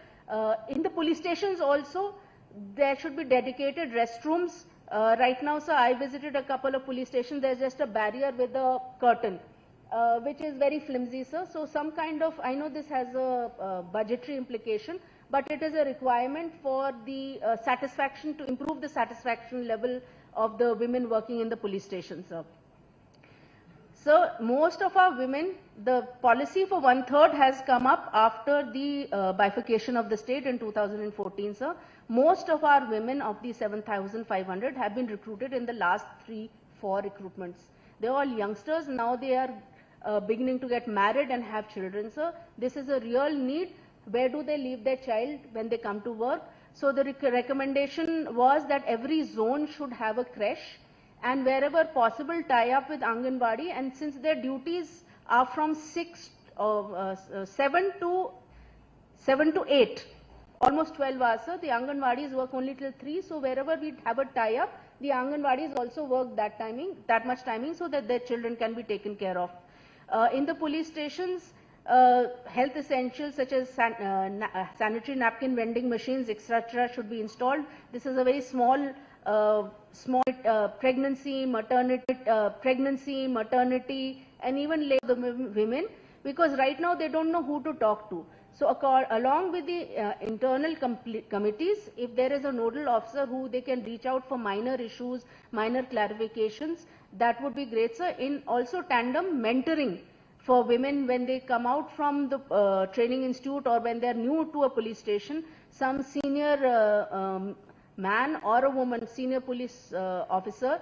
In the police stations also, there should be dedicated restrooms. Right now, sir, I visited a couple of police stations. There's just a barrier with a curtain, which is very flimsy, sir. So some kind of, I know this has a budgetary implication, but it is a requirement for the satisfaction, to improve the satisfaction level of the women working in the police stations, sir. So most of our women, the policy for 1/3 has come up after the bifurcation of the state in 2014, sir. Most of our women of the 7,500 have been recruited in the last 3-4 recruitments. They're all youngsters. Now they are beginning to get married and have children, sir. This is a real need. Where do they leave their child when they come to work? So the recommendation was that every zone should have a creche, and wherever possible tie up with Anganwadi, and since their duties are from 7 to 8, almost 12 hours, sir. The Anganwadis work only till 3, so wherever we have a tie up, the Anganwadis also work that much timing, so that their children can be taken care of. In the police stations, health essentials such as sanitary napkin vending machines, etc. should be installed. This is a very small pregnancy, maternity, and even labor women, because right now they don't know who to talk to. So along with the internal committees, if there is a nodal officer who they can reach out for minor issues, minor clarifications, that would be great, sir. In also tandem mentoring for women when they come out from the training institute or when they are new to a police station, some senior man or a woman, senior police officer,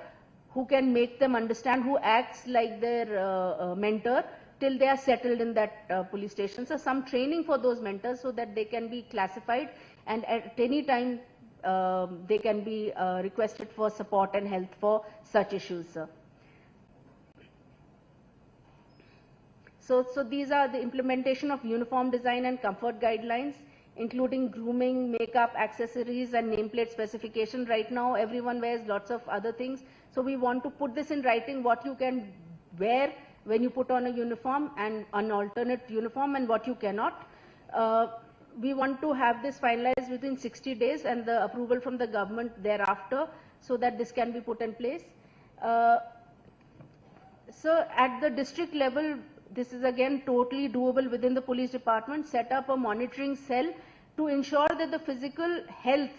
who can make them understand, who acts like their mentor till they are settled in that police station. So some training for those mentors so that they can be classified, and at any time they can be requested for support and help for such issues, sir. So these are the implementation of uniform design and comfort guidelines, including grooming, makeup, accessories, and nameplate specification. Right now, everyone wears lots of other things. So we want to put this in writing, what you can wear when you put on a uniform and an alternate uniform, and what you cannot. We want to have this finalized within 60 days and the approval from the government thereafter, so that this can be put in place. So at the district level, this is again totally doable within the police department. Set up a monitoring cell to ensure that the physical health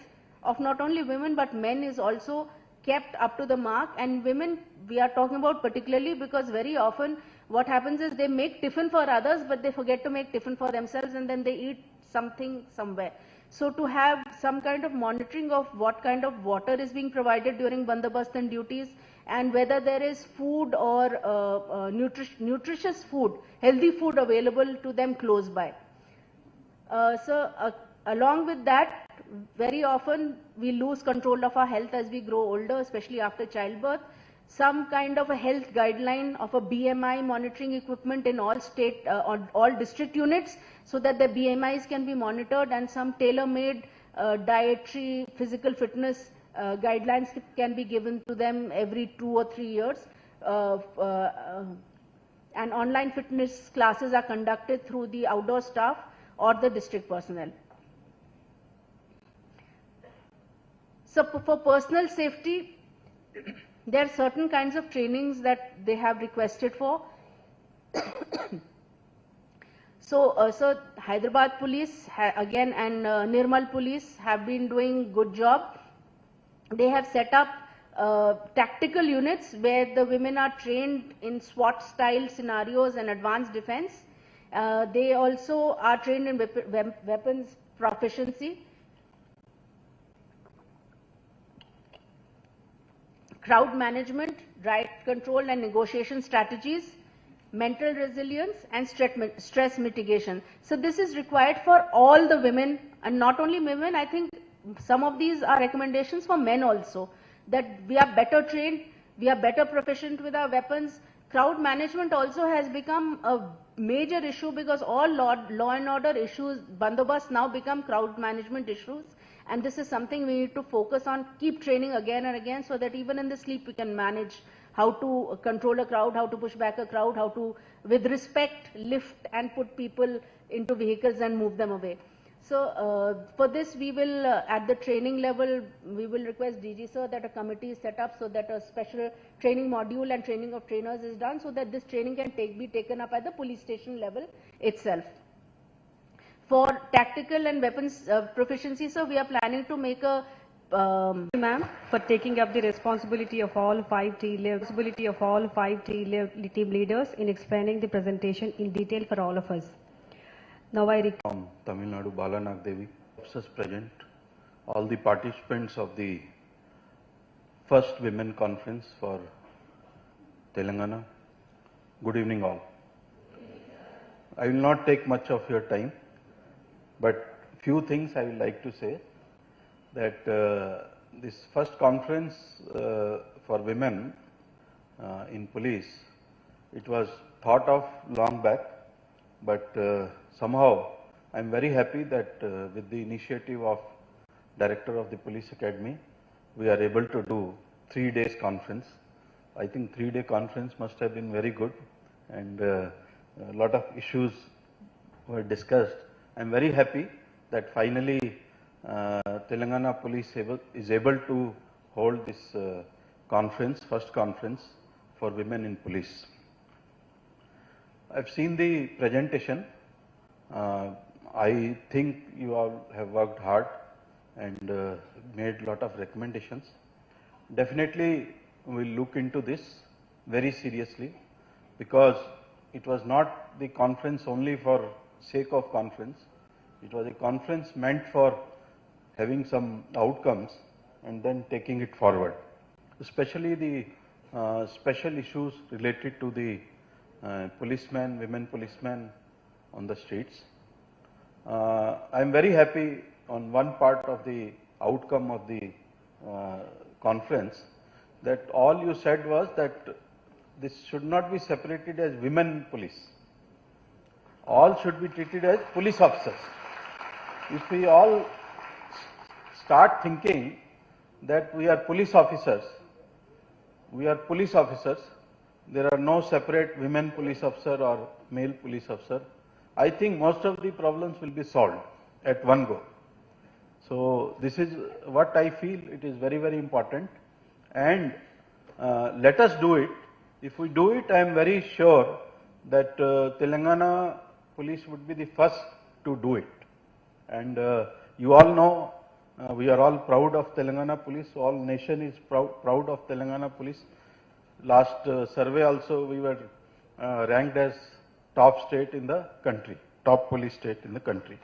of not only women but men is also kept up to the mark. And women, we are talking about particularly because very often what happens is they make tiffin for others, but they forget to make tiffin for themselves, and then they eat something somewhere. So to have some kind of monitoring of what kind of water is being provided during bandobast and duties, and whether there is food or nutritious food, healthy food available to them close by. Along with that, very often we lose control of our health as we grow older, especially after childbirth. Some kind of a health guideline of a BMI monitoring equipment in all state, all district units, so that the BMIs can be monitored, and some tailor-made dietary, physical fitness guidelines can be given to them every 2 or 3 years. And online fitness classes are conducted through the outdoor staff or the district personnel. So for personal safety, there are certain kinds of trainings that they have requested for. So Hyderabad police again and Nirmal police have been doing good job. They have set up tactical units where the women are trained in SWAT style scenarios and advanced defense. They also are trained in weapons proficiency, crowd management, riot control and negotiation strategies, mental resilience and stress mitigation. So this is required for all the women, and not only women. I think some of these are recommendations for men also, that we are better trained, we are better proficient with our weapons. Crowd management also has become a major issue, because all law and order issues, bandobast, now become crowd management issues. And this is something we need to focus on, keep training again and again, so that even in the sleep we can manage how to control a crowd, how to push back a crowd, how to, with respect, lift and put people into vehicles and move them away. So for this, we will, at the training level, we will request DG sir that a committee is set up, so that a special training module and training of trainers is done, so that this training can be taken up at the police station level itself. For tactical and weapons proficiency, so we are planning to make a Ma'am, for taking up the responsibility of all five team leaders in explaining the presentation in detail for all of us. Now I request from Tamil Nadu, Bala Nagdevi, officers present, all the participants of the first women conference for Telangana. Good evening all. I will not take much of your time, but few things I would like to say. That this first conference for women in police, it was thought of long back, but somehow I am very happy that with the initiative of Director of the Police Academy, we are able to do 3 days conference. I think 3-day conference must have been very good, and a lot of issues were discussed. I am very happy that finally Telangana Police is able to hold this first conference for women in police. I've seen the presentation. I think you all have worked hard and made a lot of recommendations. Definitely we'll look into this very seriously, because it was not the conference only for sake of conference. It was a conference meant for having some outcomes and then taking it forward, especially the special issues related to the policemen, women policemen on the streets. I am very happy on one part of the outcome of the conference, that all you said was that this should not be separated as women police. All should be treated as police officers. If we all start thinking that we are police officers, there are no separate women police officer or male police officer, I think most of the problems will be solved at one go. So this is what I feel it is very, very important, and let us do it. If we do it, I am very sure that Telangana police would be the first to do it. And you all know, we are all proud of Telangana police. All nation is proud of Telangana police. Last survey also we were ranked as top state in the country, top police state in the country.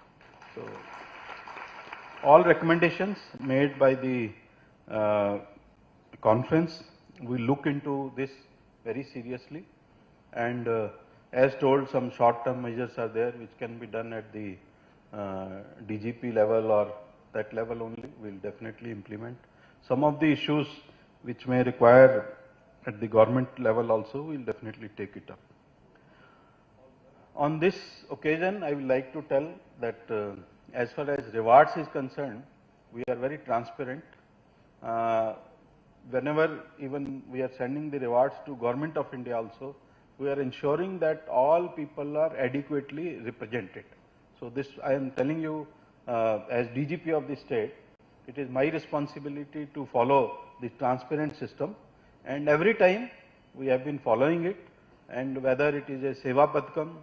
So all recommendations made by the conference, we look into this very seriously, and as told, some short-term measures are there which can be done at the DGP level or that level only. We will definitely implement. Some of the issues which may require at the government level also, we will definitely take it up. On this occasion, I would like to tell that as far as rewards is concerned, we are very transparent. Whenever even we are sending the rewards to Government of India also, we are ensuring that all people are adequately represented. So this I am telling you as DGP of the state, it is my responsibility to follow the transparent system, and every time we have been following it, and whether it is a Seva Padkam,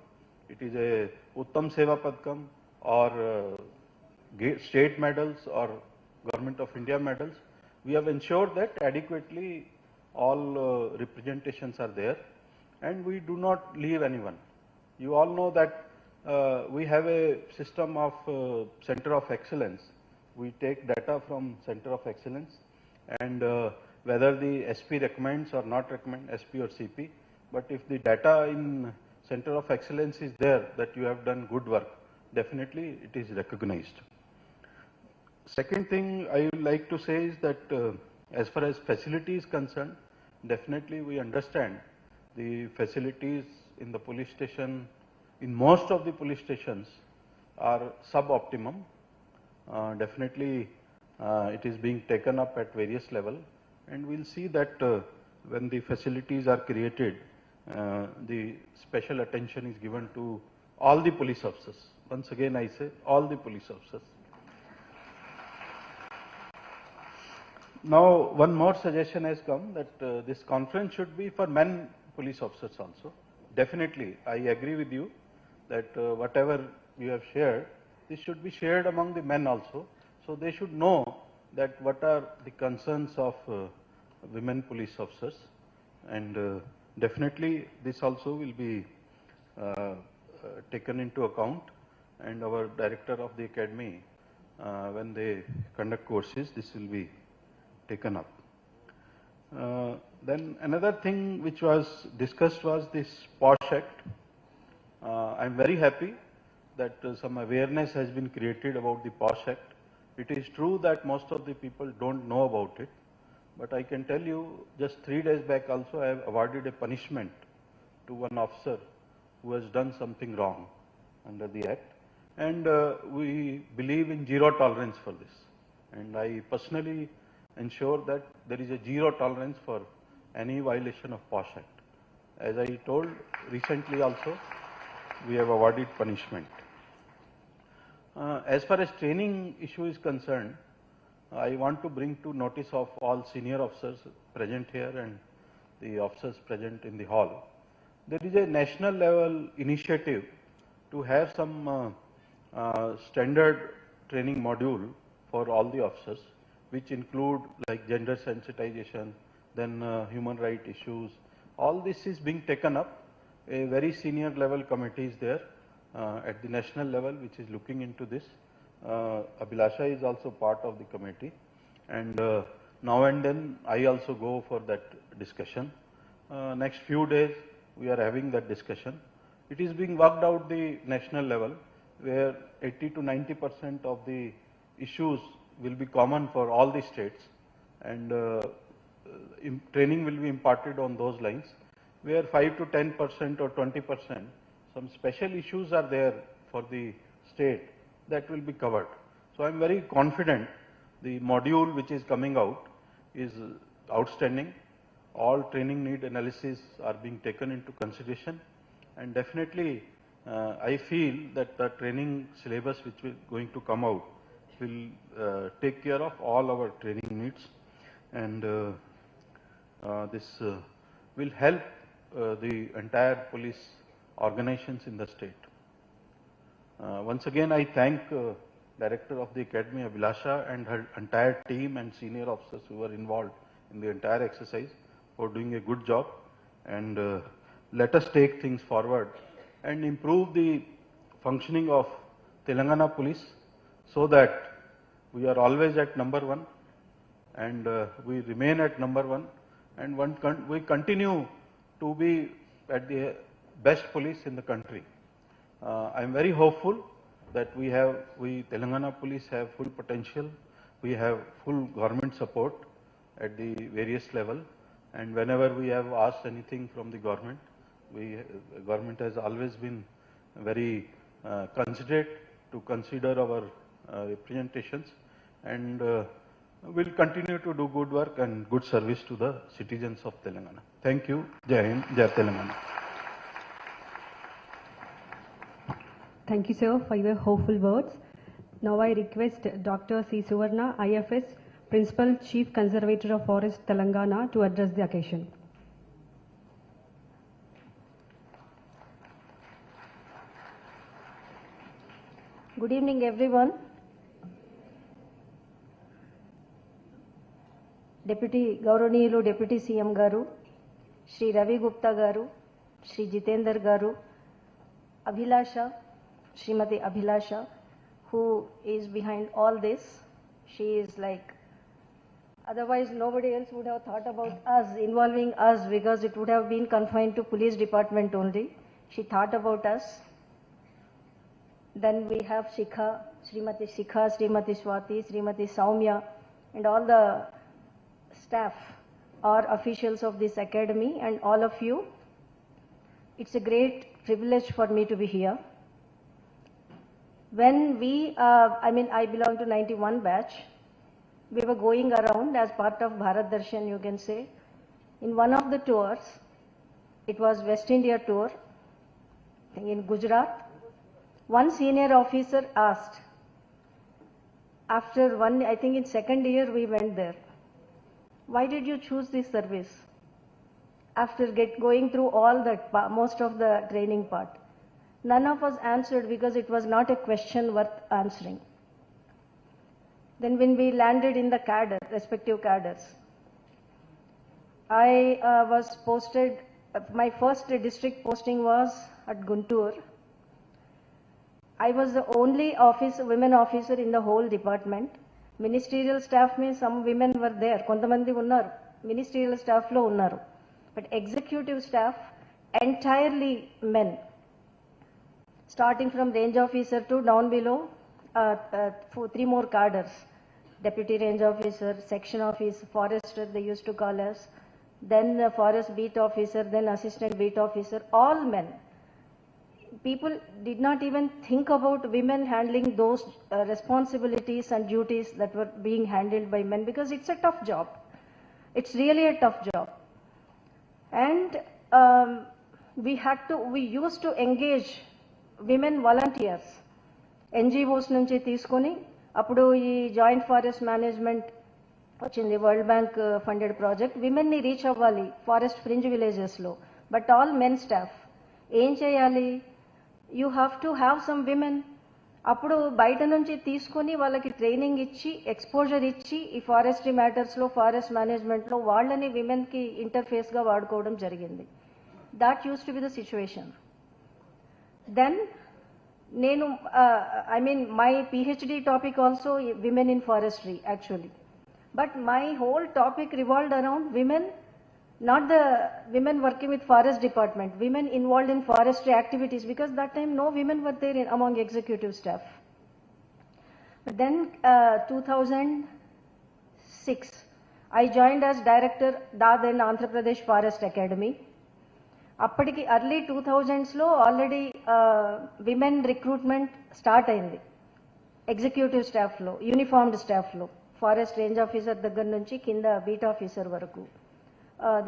it is a Uttam Seva Padkam, or state medals or Government of India medals, we have ensured that adequately all representations are there, and we do not leave anyone. You all know that we have a system of center of excellence. We take data from center of excellence, and whether the SP recommends or not recommend, SP or CP, but if the data in center of excellence is there that you have done good work, definitely it is recognized. Second thing I would like to say is that as far as facility is concerned, definitely we understand the facilities in the police station, in most of the police stations, are suboptimum. Definitely it is being taken up at various level, and we'll see that when the facilities are created, the special attention is given to all the police officers. Once again I say all the police officers. Now, one more suggestion has come that this conference should be for men police officers also. Definitely, I agree with you that whatever you have shared, this should be shared among the men also. So they should know that what are the concerns of women police officers, and definitely this also will be taken into account, and our director of the academy, when they conduct courses, this will be taken up. Then another thing which was discussed was this POSH Act. I am very happy that some awareness has been created about the POSH Act. It is true that most of the people don't know about it, but I can tell you just 3 days back also I have awarded a punishment to one officer who has done something wrong under the Act, and we believe in zero tolerance for this, and I personally ensure that there is a zero tolerance for any violation of POSH Act. As I told recently also, we have awarded punishment. As far as training issue is concerned, I want to bring to notice of all senior officers present here and the officers present in the hall. There is a national level initiative to have some standard training module for all the officers, which include like gender sensitization, then human rights issues. All this is being taken up. A very senior level committee is there at the national level which is looking into this. Abhilasha is also part of the committee, and now and then I also go for that discussion. Next few days we are having that discussion. It is being worked out the national level, where 80 to 90% of the issues will be common for all the states, and training will be imparted on those lines, where 5 to 10% or 20% some special issues are there for the state that will be covered. So I am very confident the module which is coming out is outstanding. All training need analysis are being taken into consideration, and definitely I feel that the training syllabus which is going to come out will take care of all our training needs, and this will help the entire police organizations in the state. Once again, I thank Director of the Academy, Abhilasha, and her entire team and senior officers who were involved in the entire exercise for doing a good job, and let us take things forward and improve the functioning of Telangana police so that we are always at #1, and we remain at #1, and we continue to be at the best police in the country. I am very hopeful that we Telangana police have full potential. We have full government support at the various level, and whenever we have asked anything from the government, government has always been very considerate to consider our representations, and will continue to do good work and good service to the citizens of Telangana. Thank you. Jai Hind, Jai Telangana. Thank you, sir, for your hopeful words. Now I request Dr. C. Suvarna, IFS, Principal Chief Conservator of Forest, Telangana, to address the occasion. Good evening, everyone. గౌరవనీయులు deputy CM గారు, శ్రీ రవి గుప్తా గారు, శ్రీ జితేందర్ గారు, శ్రీమతి అభిలాష, who is behind all this. She is like, otherwise nobody else would have thought about us, involving us, because it would have been confined to police department only. She thought about us. Then we have Srimati Shikha, Srimati Swati, Srimati Saumya, and all the staff or officials of this academy, and all of you. It's a great privilege for me to be here. When I belong to 91 batch. We were going around as part of Bharat Darshan, you can say. In one of the tours, it was West India tour in Gujarat. One senior officer asked, after I think in second year we went there, why did you choose this service? After going through all that, most of the training part. None of us answered because it was not a question worth answering. Then when we landed in the respective cadres, I was posted, my first district posting was at Guntur. I was the only women officer in the whole department. Ministerial staff means some women were there. Kontamandi unnaru. Ministerial staff lo unnaru. But executive staff, entirely men. Starting from range officer to down below, 3 more cadres. Deputy range officer, section officer, forester they used to call us, then forest beat officer, then assistant beat officer, all men. People did not even think about women handling those responsibilities and duties that were being handled by men, because it's a tough job. It's really a tough job. And we used to engage women volunteers, NGOs నుంచి తీసుకొని, అప్పుడు ఈ joint forest management వచ్చింది, world bank funded project. విమెన్ని reach అవ్వాలి forest fringe విలేజెస్లో, but all men staff. ఏం చేయాలి? You have to have some women. అప్పుడు బయట నుంచి తీసుకొని వాళ్ళకి ట్రైనింగ్ ఇచ్చి, ఎక్స్పోజర్ ఇచ్చి, ఈ ఫారెస్ట్రీ మ్యాటర్స్లో, ఫారెస్ట్ మేనేజ్మెంట్లో వాళ్ళని విమెన్కి ఇంటర్ఫేస్గా వాడుకోవడం జరిగింది. That use to be the situation. Then, my PhD topic also women in forestry actually. But my whole topic revolved around women, not the women working with forest department, women involved in forestry activities, because that time no women were there among executive staff. But then 2006, I joined as director then Andhra Pradesh Forest Academy. అప్పటికి early 2000sలో already women recruitment start అయింది executive స్టాఫ్లో, uniformed స్టాఫ్లో, forest range officer దగ్గర నుంచి కింద beat officer వరకు.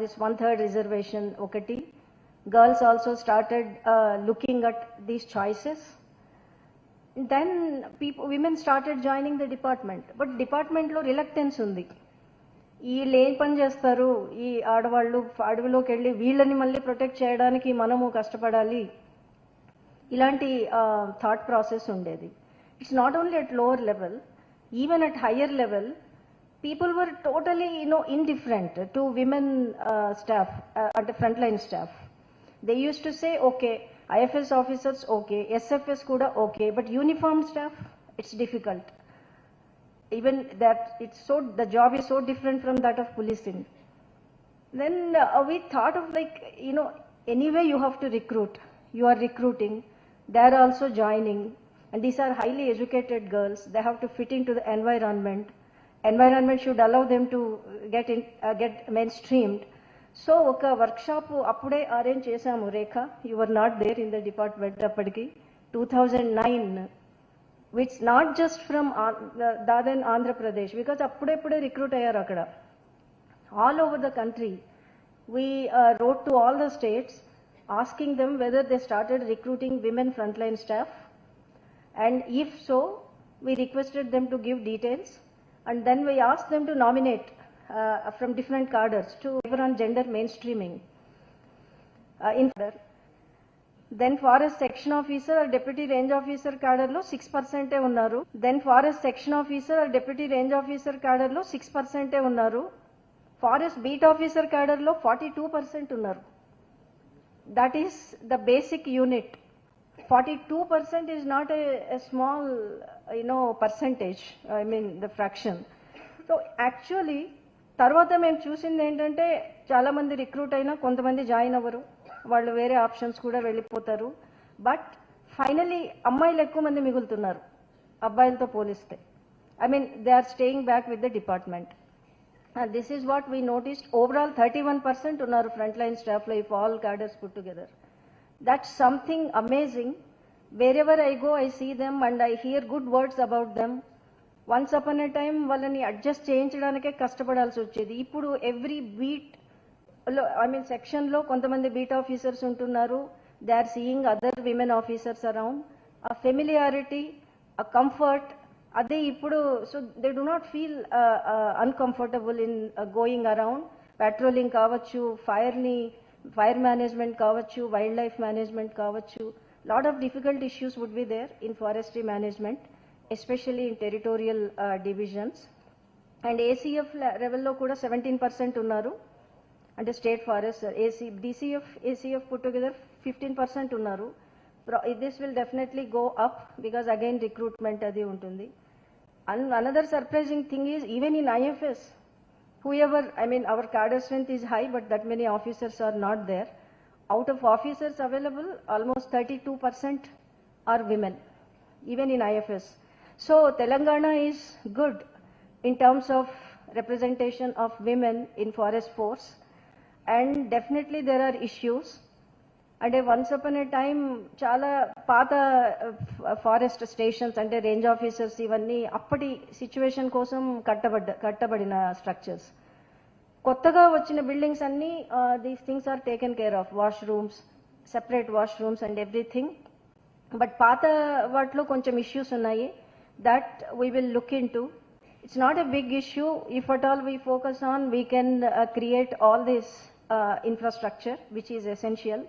This 1/3 reservation ఒకటి. Girls also started looking at these choices. Then women started joining the department. But డిపార్ట్మెంట్లో రిలక్టెన్స్ ఉంది. వీళ్ళు ఏం పని చేస్తారు, ఈ ఆడవాళ్ళు అడవిలోకి వెళ్ళి వీళ్ళని మళ్ళీ ప్రొటెక్ట్ చేయడానికి మనము కష్టపడాలి, ఇలాంటి థాట్ ప్రాసెస్ ఉండేది. It's not only at lower level, even at higher level people were totally indifferent to women staff, at the front line staff. They used to say, okay, IFS officers okay, SFS kuda okay, but uniformed staff, it's difficult. Even that, the job is so different from that of policing. Then we thought of anyway you have to recruit. You are recruiting, they are also joining, and these are highly educated girls. They have to fit into the environment. Environment should allow them to get mainstreamed. So oka workshop appude arrange chesamu. Rekha, you were not there in the department appadiki, 2009. Which not just from Dadan Andhra Pradesh, because appude recruit ayyaru akkada. All over the country, we wrote to all the states asking them whether they started recruiting women frontline staff, and if so, we requested them to give details, and then we asked them to nominate from different cadres to favor on gender mainstreaming. Then forest section officer or deputy range officer cadre lo 6% unnaru. Then forest section officer or deputy range officer cadre lo 6% unnaru. Forest beat officer క్యాడర్లో 42% ఉన్నారు. That is the basic unit. 42% is not a small, percentage, I mean the fraction. So actually, తర్వాత మేము చూసింది ఏంటంటే చాలా మంది recruit అయినా కొంతమంది జాయిన్ అవ్వరు, వాళ్ళు వేరే ఆప్షన్స్ కూడా వెళ్ళిపోతారు. బట్ ఫైనలీ అమ్మాయిలు ఎక్కువ మంది మిగులుతున్నారు అబ్బాయిలతో పోలిస్తే. I mean they are staying back with the department. This is what we noticed. Overall 31% ఉన్నారు ఫ్రంట్ లైన్ స్టాఫ్లో if all cadres put together. That's something amazing. Wherever I go, I see them and I hear good words about them. Once upon a time, వాళ్ళని adjust చేయించడానికే కష్టపడాల్సి వచ్చేది. ఇప్పుడు every beat సెక్షన్లో కొంతమంది beat officers ఉంటున్నారు. They are seeing other women officers around. ఆ familiarity, ఆ కంఫర్ట్, అదే ఇప్పుడు. So they do not feel uncomfortable in going around. Patrolling కావచ్చు, ఫైర్ మేనేజ్మెంట్ కావచ్చు, వైల్డ్ లైఫ్ మేనేజ్మెంట్ కావచ్చు. Lot of difficult issues would be there in forestry management, especially in territorial divisions. And ACF లెవెల్లో కూడా 17% ఉన్నారు. అంటే state forest DCF, ACF put together 15% ఉన్నారు. This will definitely go up because again recruitment అది ఉంటుంది. And another surprising thing is even in IFS, whoever, our cadre strength is high, but that many officers are not there. Out of officers available, almost 32% are women, even in IFS. So Telangana is good in terms of representation of women in forest force, and definitely there are issues. And once upon a time, chala paata forest stations ante range officers ivanni appadi situation kosam kattabadina structures. కొత్తగా వచ్చిన buildings అన్ని these things are taken care of, washrooms, separate washrooms and everything. But పాత వాటిలో కొంచెం ఇష్యూస్ ఉన్నాయి. That we will look into. It's not a big issue. If at all we focus on, we can create all this infrastructure which is essential.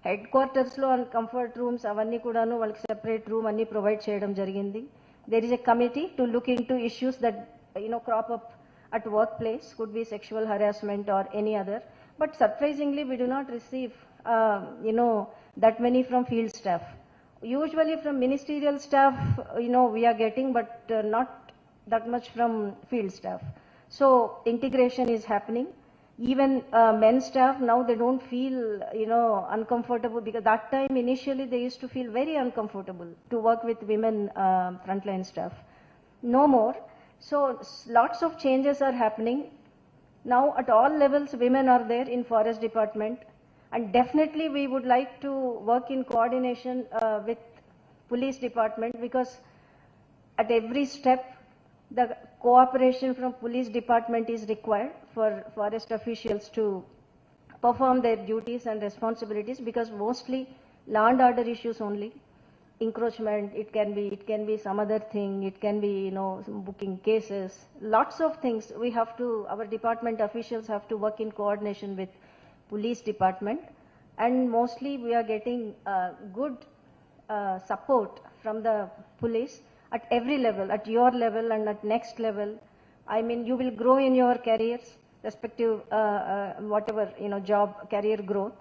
హెడ్ క్వార్టర్స్లో and comfort rooms అవన్నీ కూడాను వాళ్ళకి సెపరేట్ రూమ్ అన్ని provide చేయడం జరిగింది. There is a committee to look into issues that crop up at workplace, could be sexual harassment or any other. But surprisingly, we do not receive, that many from field staff. Usually from ministerial staff, we are getting, but not that much from field staff. So integration is happening. Even men staff, now they don't feel, uncomfortable, because that time initially they used to feel very uncomfortable to work with women frontline staff. No more. So lots of changes are happening. Now at all levels women are there in forest department, and definitely we would like to work in coordination with police department, because at every step the cooperation from police department is required for forest officials to perform their duties and responsibilities, because mostly law and order issues only. Encroachment, it can be some other thing, it can be, some booking cases, lots of things. Our department officials have to work in coordination with police department, and mostly we are getting good support from the police at every level, at your level and at next level. I mean, you will grow in your careers, respective whatever, job, career growth.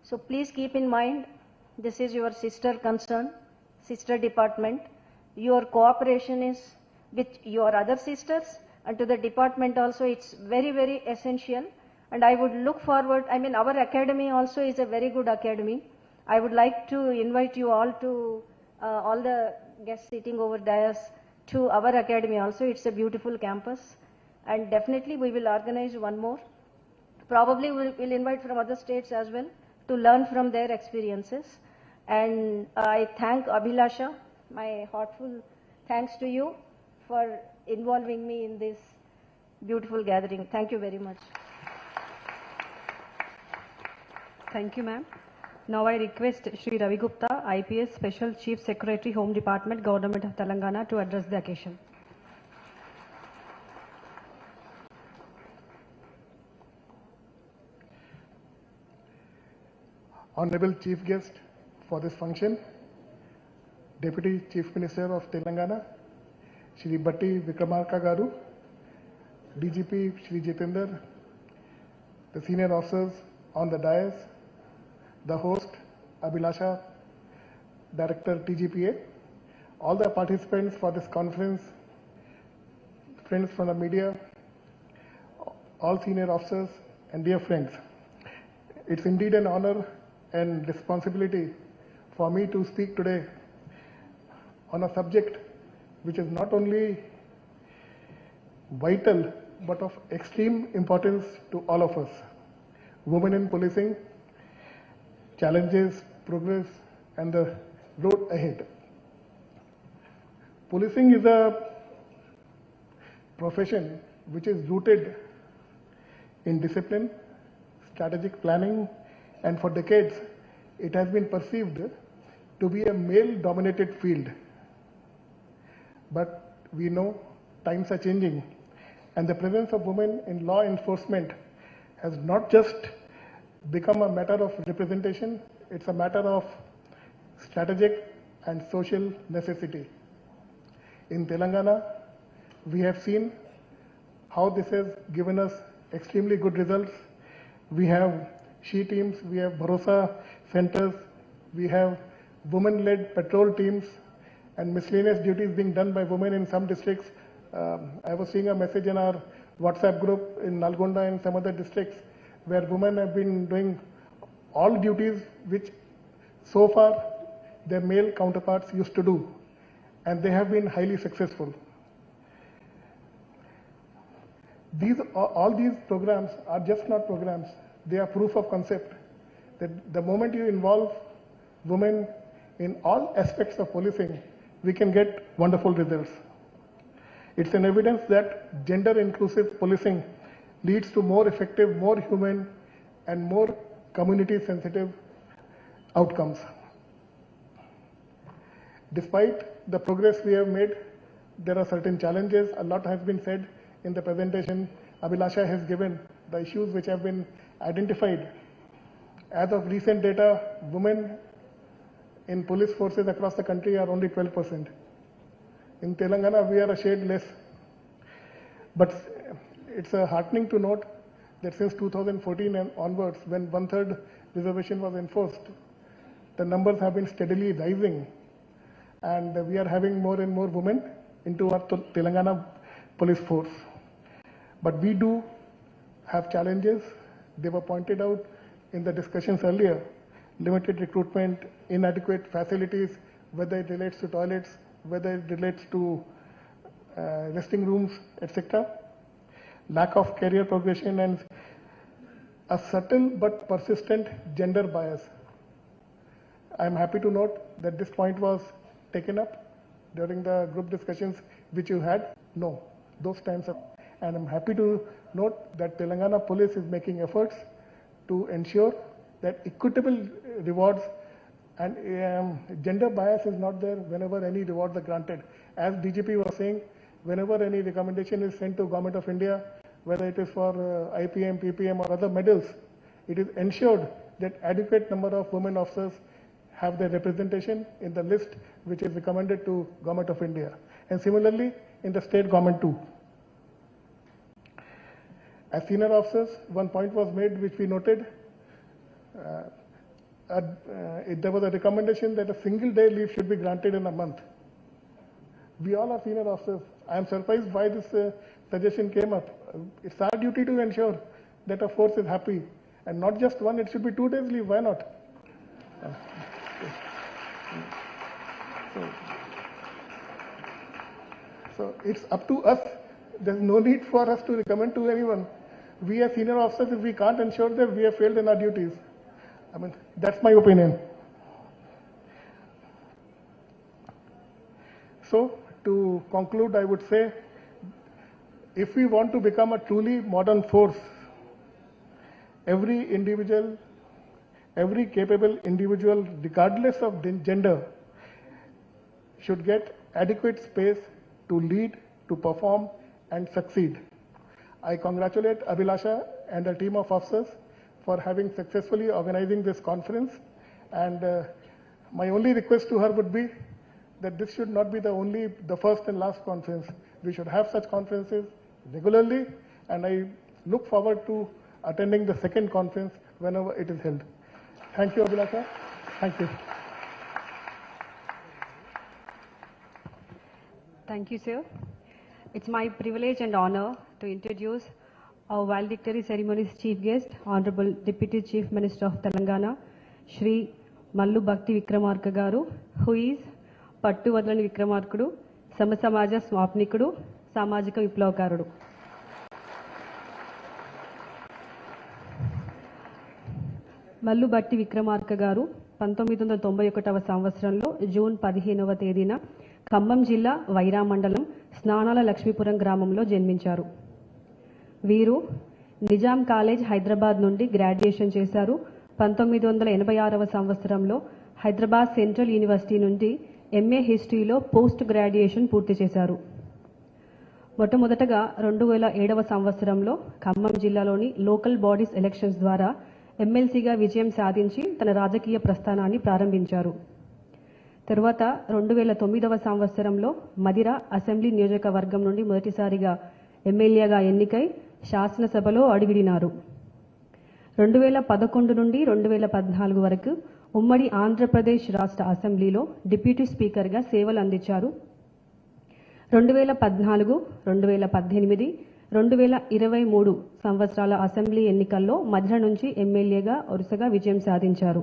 So please keep in mind, this is your sister concern, sister department. Your cooperation is with your other sisters, and to the department also it's very, very essential. And I would look forward, our academy also is a very good academy. I would like to invite you all to, all the guests sitting over dais, to our academy also. It's a beautiful campus, and definitely we will organize one more. Probably we'll invite from other states as well to learn from their experiences. And I thank Abhilasha, my heartful thanks to you for involving me in this beautiful gathering. Thank you very much. Thank you, ma'am. Now I request Shri Ravi Gupta, IPS Special Chief Secretary, Home Department, Government of Telangana, to address the occasion. Honorable Chief Guest for this function, Deputy Chief Minister of Telangana, Shri Bhatti Vikramarka Garu, DGP Shri Jitender, the senior officers on the dais, the host, Abhilasha, Director TGPA, all the participants for this conference, friends from the media, all senior officers, and dear friends. It's indeed an honor and responsibility for me to speak today on a subject which is not only vital but of extreme importance to all of us. Women in policing, challenges, progress, and the road ahead. Policing is a profession which is rooted in discipline, strategic planning, and for decades it has been perceived to be a male-dominated field. But we know times are changing, and the presence of women in law enforcement has not just become a matter of representation, it's a matter of strategic and social necessity. In Telangana, we have seen how this has given us extremely good results. We have she teams, we have Bharosa centers, we have women-led patrol teams, and miscellaneous duties being done by women in some districts. I was seeing a message in our WhatsApp group in Nalgonda and some other districts where women have been doing all duties which so far their male counterparts used to do, and they have been highly successful. All these programs are just not programs, they are proof of concept that the moment you involve women in all aspects of policing, we can get wonderful results. It's an evidence that gender-inclusive policing leads to more effective, more human, and more community-sensitive outcomes. Despite the progress we have made, there are certain challenges. A lot has been said in the presentation. Abhilasha has given the issues which have been identified. As of recent data, women in police forces across the country are only 12%. In Telangana, we are a shade less. But it's heartening to note that since 2014 and onwards, when 1/3 reservation was enforced, the numbers have been steadily rising. And we are having more and more women into our Telangana police force. But we do have challenges. They were pointed out in the discussions earlier. Limited recruitment, inadequate facilities, whether it relates to toilets, whether it relates to resting rooms, etc. Lack of career progression and a subtle but persistent gender bias. I am happy to note that this point was taken up during the group discussions which you had. No, those times are, and I'm happy to note that Telangana police is making efforts to ensure that equitable rewards and gender bias is not there whenever any rewards are granted. As DGP was saying, whenever any recommendation is sent to Government of India, whether it is for IPM, PPM or other medals, it is ensured that adequate number of women officers have their representation in the list which is recommended to Government of India. And similarly, in the state government too. As senior officers, one point was made which we noted. There was a recommendation that a single day leave should be granted in a month. We all are senior officers. I am surprised why this suggestion came up. It's our duty to ensure that a force is happy, and not just one, it should be 2 days leave. Why not? So it's up to us. There's no need for us to recommend to anyone. We as senior officers, if we can't ensure that, we have failed in our duties. I mean, that's my opinion. So, to conclude, I would say, if we want to become a truly modern force, every individual, every capable individual, regardless of gender, should get adequate space to lead, to perform, and succeed. I congratulate Abhilasha and a team of officers for having successfully organizing this conference, and my only request to her would be that this should not be the first and last conference. We should have such conferences regularly, and I look forward to attending the second conference whenever it is held. Thank you, Abhilasha. Thank you. Thank you, sir. It's my privilege and honor to introduce our valedictory ceremony's chief guest, Honorable Deputy Chief Minister of Telangana, Shri Mallu Bhatti Vikramarka Garu, who is Pattu Vadalani Vikramarkudu, Samasamaja Swapnikudu, Samajika Viplavakarudu. Mallu Bhatti Vikramarka గారు 1991వ సంవత్సరంలో June 15వ తేదీన ఖమ్మం జిల్లా వైరా మండలం స్నానాల లక్ష్మీపురం గ్రామంలో జన్మించారు. వీరు నిజాం కాలేజ్ హైదరాబాద్ నుండి గ్రాడ్యుయేషన్ చేశారు. 1986వ సంవత్సరంలో హైదరాబాద్ సెంట్రల్ యూనివర్సిటీ నుండి ఎంఏ హిస్టరీలో పోస్ట్ గ్రాడ్యుయేషన్ పూర్తి చేశారు. మొట్టమొదటగా 2007వ సంవత్సరంలో ఖమ్మం జిల్లాలోని లోకల్ బాడీస్ ఎలక్షన్స్ ద్వారా ఎమ్మెల్సీగా విజయం సాధించి తన రాజకీయ ప్రస్థానాన్ని ప్రారంభించారు. తరువాత 2009వ సంవత్సరంలో మదిర అసెంబ్లీ నియోజకవర్గం నుండి మొదటిసారిగా ఎమ్మెల్యేగా ఎన్నికై శాసనసభలో అడుగిడినారు. 2011 నుండి 2014 వరకు ఉమ్మడి ఆంధ్రప్రదేశ్ రాష్ట్ర అసెంబ్లీలో డిప్యూటీ స్పీకర్గా సేవలు అందించారు. 2014, 2018, 2023 సంవత్సరాల అసెంబ్లీ ఎన్నికల్లో మధ్య నుంచి ఎమ్మెల్యేగా వరుసగా విజయం సాధించారు.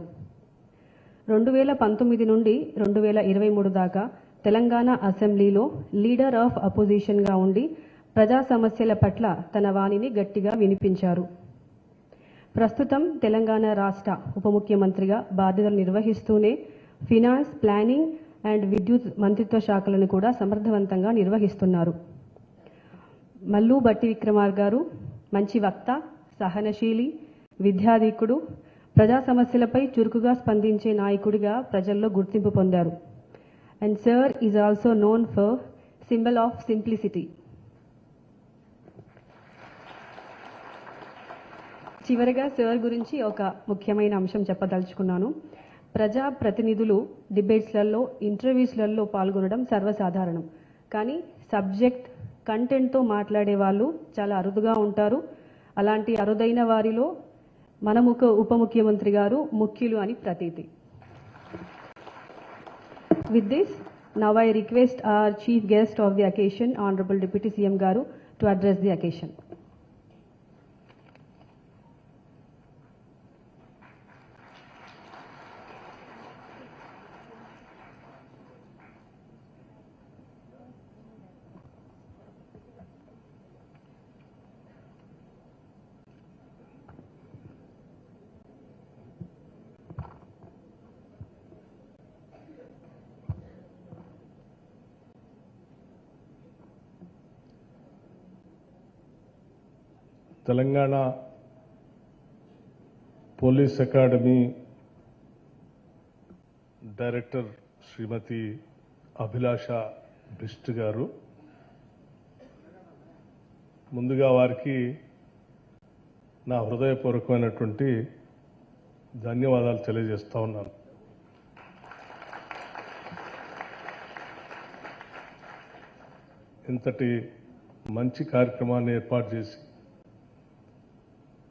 2019 నుండి 2023 దాకా తెలంగాణ అసెంబ్లీలో లీడర్ ఆఫ్ అపోజిషన్గా ఉండి ప్రజా సమస్యల పట్ల తన వాణిని గట్టిగా వినిపించారు. ప్రస్తుతం తెలంగాణ రాష్ట్ర ఉప ముఖ్యమంత్రిగా బాధ్యతలు నిర్వహిస్తూనే ఫినాన్స్, ప్లానింగ్ అండ్ విద్యుత్ మంత్రిత్వ శాఖలను కూడా సమర్థవంతంగా నిర్వహిస్తున్నారు. మల్లు భట్టి విక్రమార్క గారు మంచి వక్త, సహనశీలి, విద్యాధికుడు, ప్రజా సమస్యలపై చురుకుగా స్పందించే నాయకుడిగా ప్రజల్లో గుర్తింపు పొందారు. And sir is also known for symbol of simplicity. చివరగా సార్ గురించి ఒక ముఖ్యమైన అంశం చెప్పదలుచుకున్నాను. ప్రజా ప్రతినిధులు డిబేట్స్లలో, ఇంటర్వ్యూస్లలో పాల్గొనడం సర్వసాధారణం. కానీ సబ్జెక్ట్, కంటెంట్తో మాట్లాడే వాళ్ళు చాలా అరుదుగా ఉంటారు. అలాంటి అరుదైన వారిలో మన ఉప ముఖ్యమంత్రి గారు ముఖ్యులు అని ప్రతీతి. With this, now I request our chief guest of the occasion, Honorable Deputy CM Garu, to address the occasion. Telangana police academy director Shrimati Abhilasha Bisht garu, ముందుగా వారికి నా హృదయపూర్వకమైనటువంటి ధన్యవాదాలు తెలియజేస్తా ఉన్నాను. ఇంతటి మంచి కార్యక్రమాన్ని ఏర్పాటు చేసి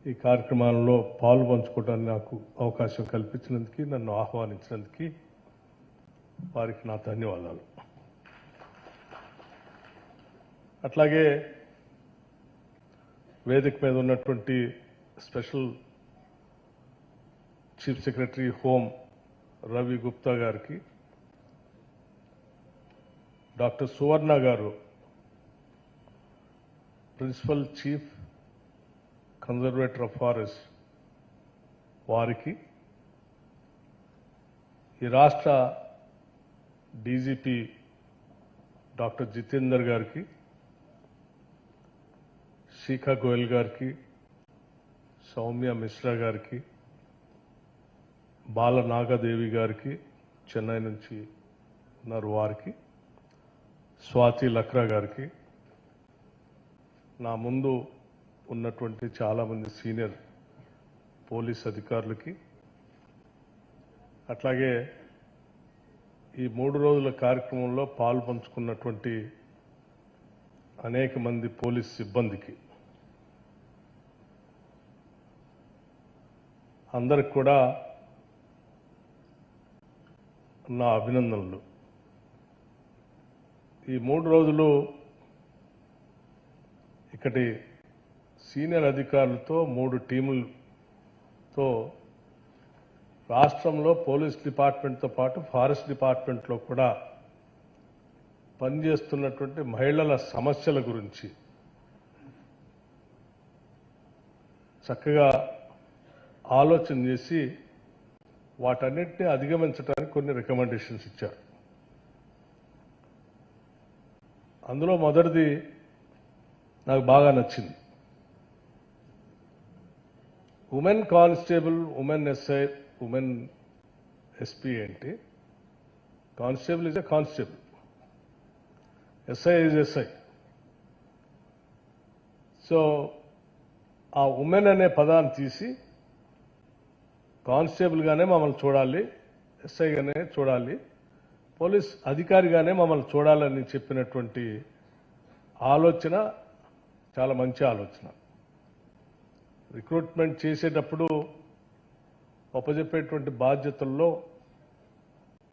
ఈ కార్యక్రమాల్లో పాలు పంచుకోవడానికి నాకు అవకాశం కల్పించినందుకు, నన్ను ఆహ్వానించినందుకు వారికి నా ధన్యవాదాలు. అట్లాగే వేదిక మీద ఉన్నటువంటి special chief secretary home Ravi Gupta గారికి, డాక్టర్ సువర్ణ గారు principal chief conservator of forest వారికి, ఈ రాష్ట్ర డీజీపీ డాక్టర్ జితేందర్ గారికి, శిఖా గోయల్ గారికి, సౌమ్య మిశ్రా గారికి, బాల నాగదేవి గారికి, చెన్నై నుంచి ఉన్నారు వారికి, స్వాతి లక్రా గారికి, నా ముందు ఉన్నటువంటి చాలామంది సీనియర్ పోలీస్ అధికారులకి, అట్లాగే ఈ 3 రోజుల కార్యక్రమంలో పాలు పంచుకున్నటువంటి అనేక మంది పోలీస్ సిబ్బందికి, అందరికి కూడా నా అభినందనలు. ఈ 3 రోజులు ఇక్కడి సీనియర్ అధికారులతో 3 టీములతో రాష్ట్రంలో పోలీస్ డిపార్ట్మెంట్తో పాటు ఫారెస్ట్ డిపార్ట్మెంట్లో కూడా పనిచేస్తున్నటువంటి మహిళల సమస్యల గురించి చక్కగా ఆలోచన చేసి వాటన్నిటిని అధిగమించడానికి కొన్ని రికమెండేషన్స్ ఇచ్చారు. అందులో మొదటిది నాకు బాగా నచ్చింది. Women constable, women SI, women SP ఏంటి? Constable is a constable, SI is SI. So ఆ ఉమెన్ అనే పదాన్ని తీసి కానిస్టేబుల్గానే మమ్మల్ని చూడాలి, ఎస్ఐగానే చూడాలి, పోలీస్ అధికారిగానే మమ్మల్ని చూడాలని చెప్పినటువంటి ఆలోచన చాలా మంచి ఆలోచన. రిక్రూట్మెంట్ చేసేటప్పుడు అప్పచెప్పేటువంటి బాధ్యతల్లో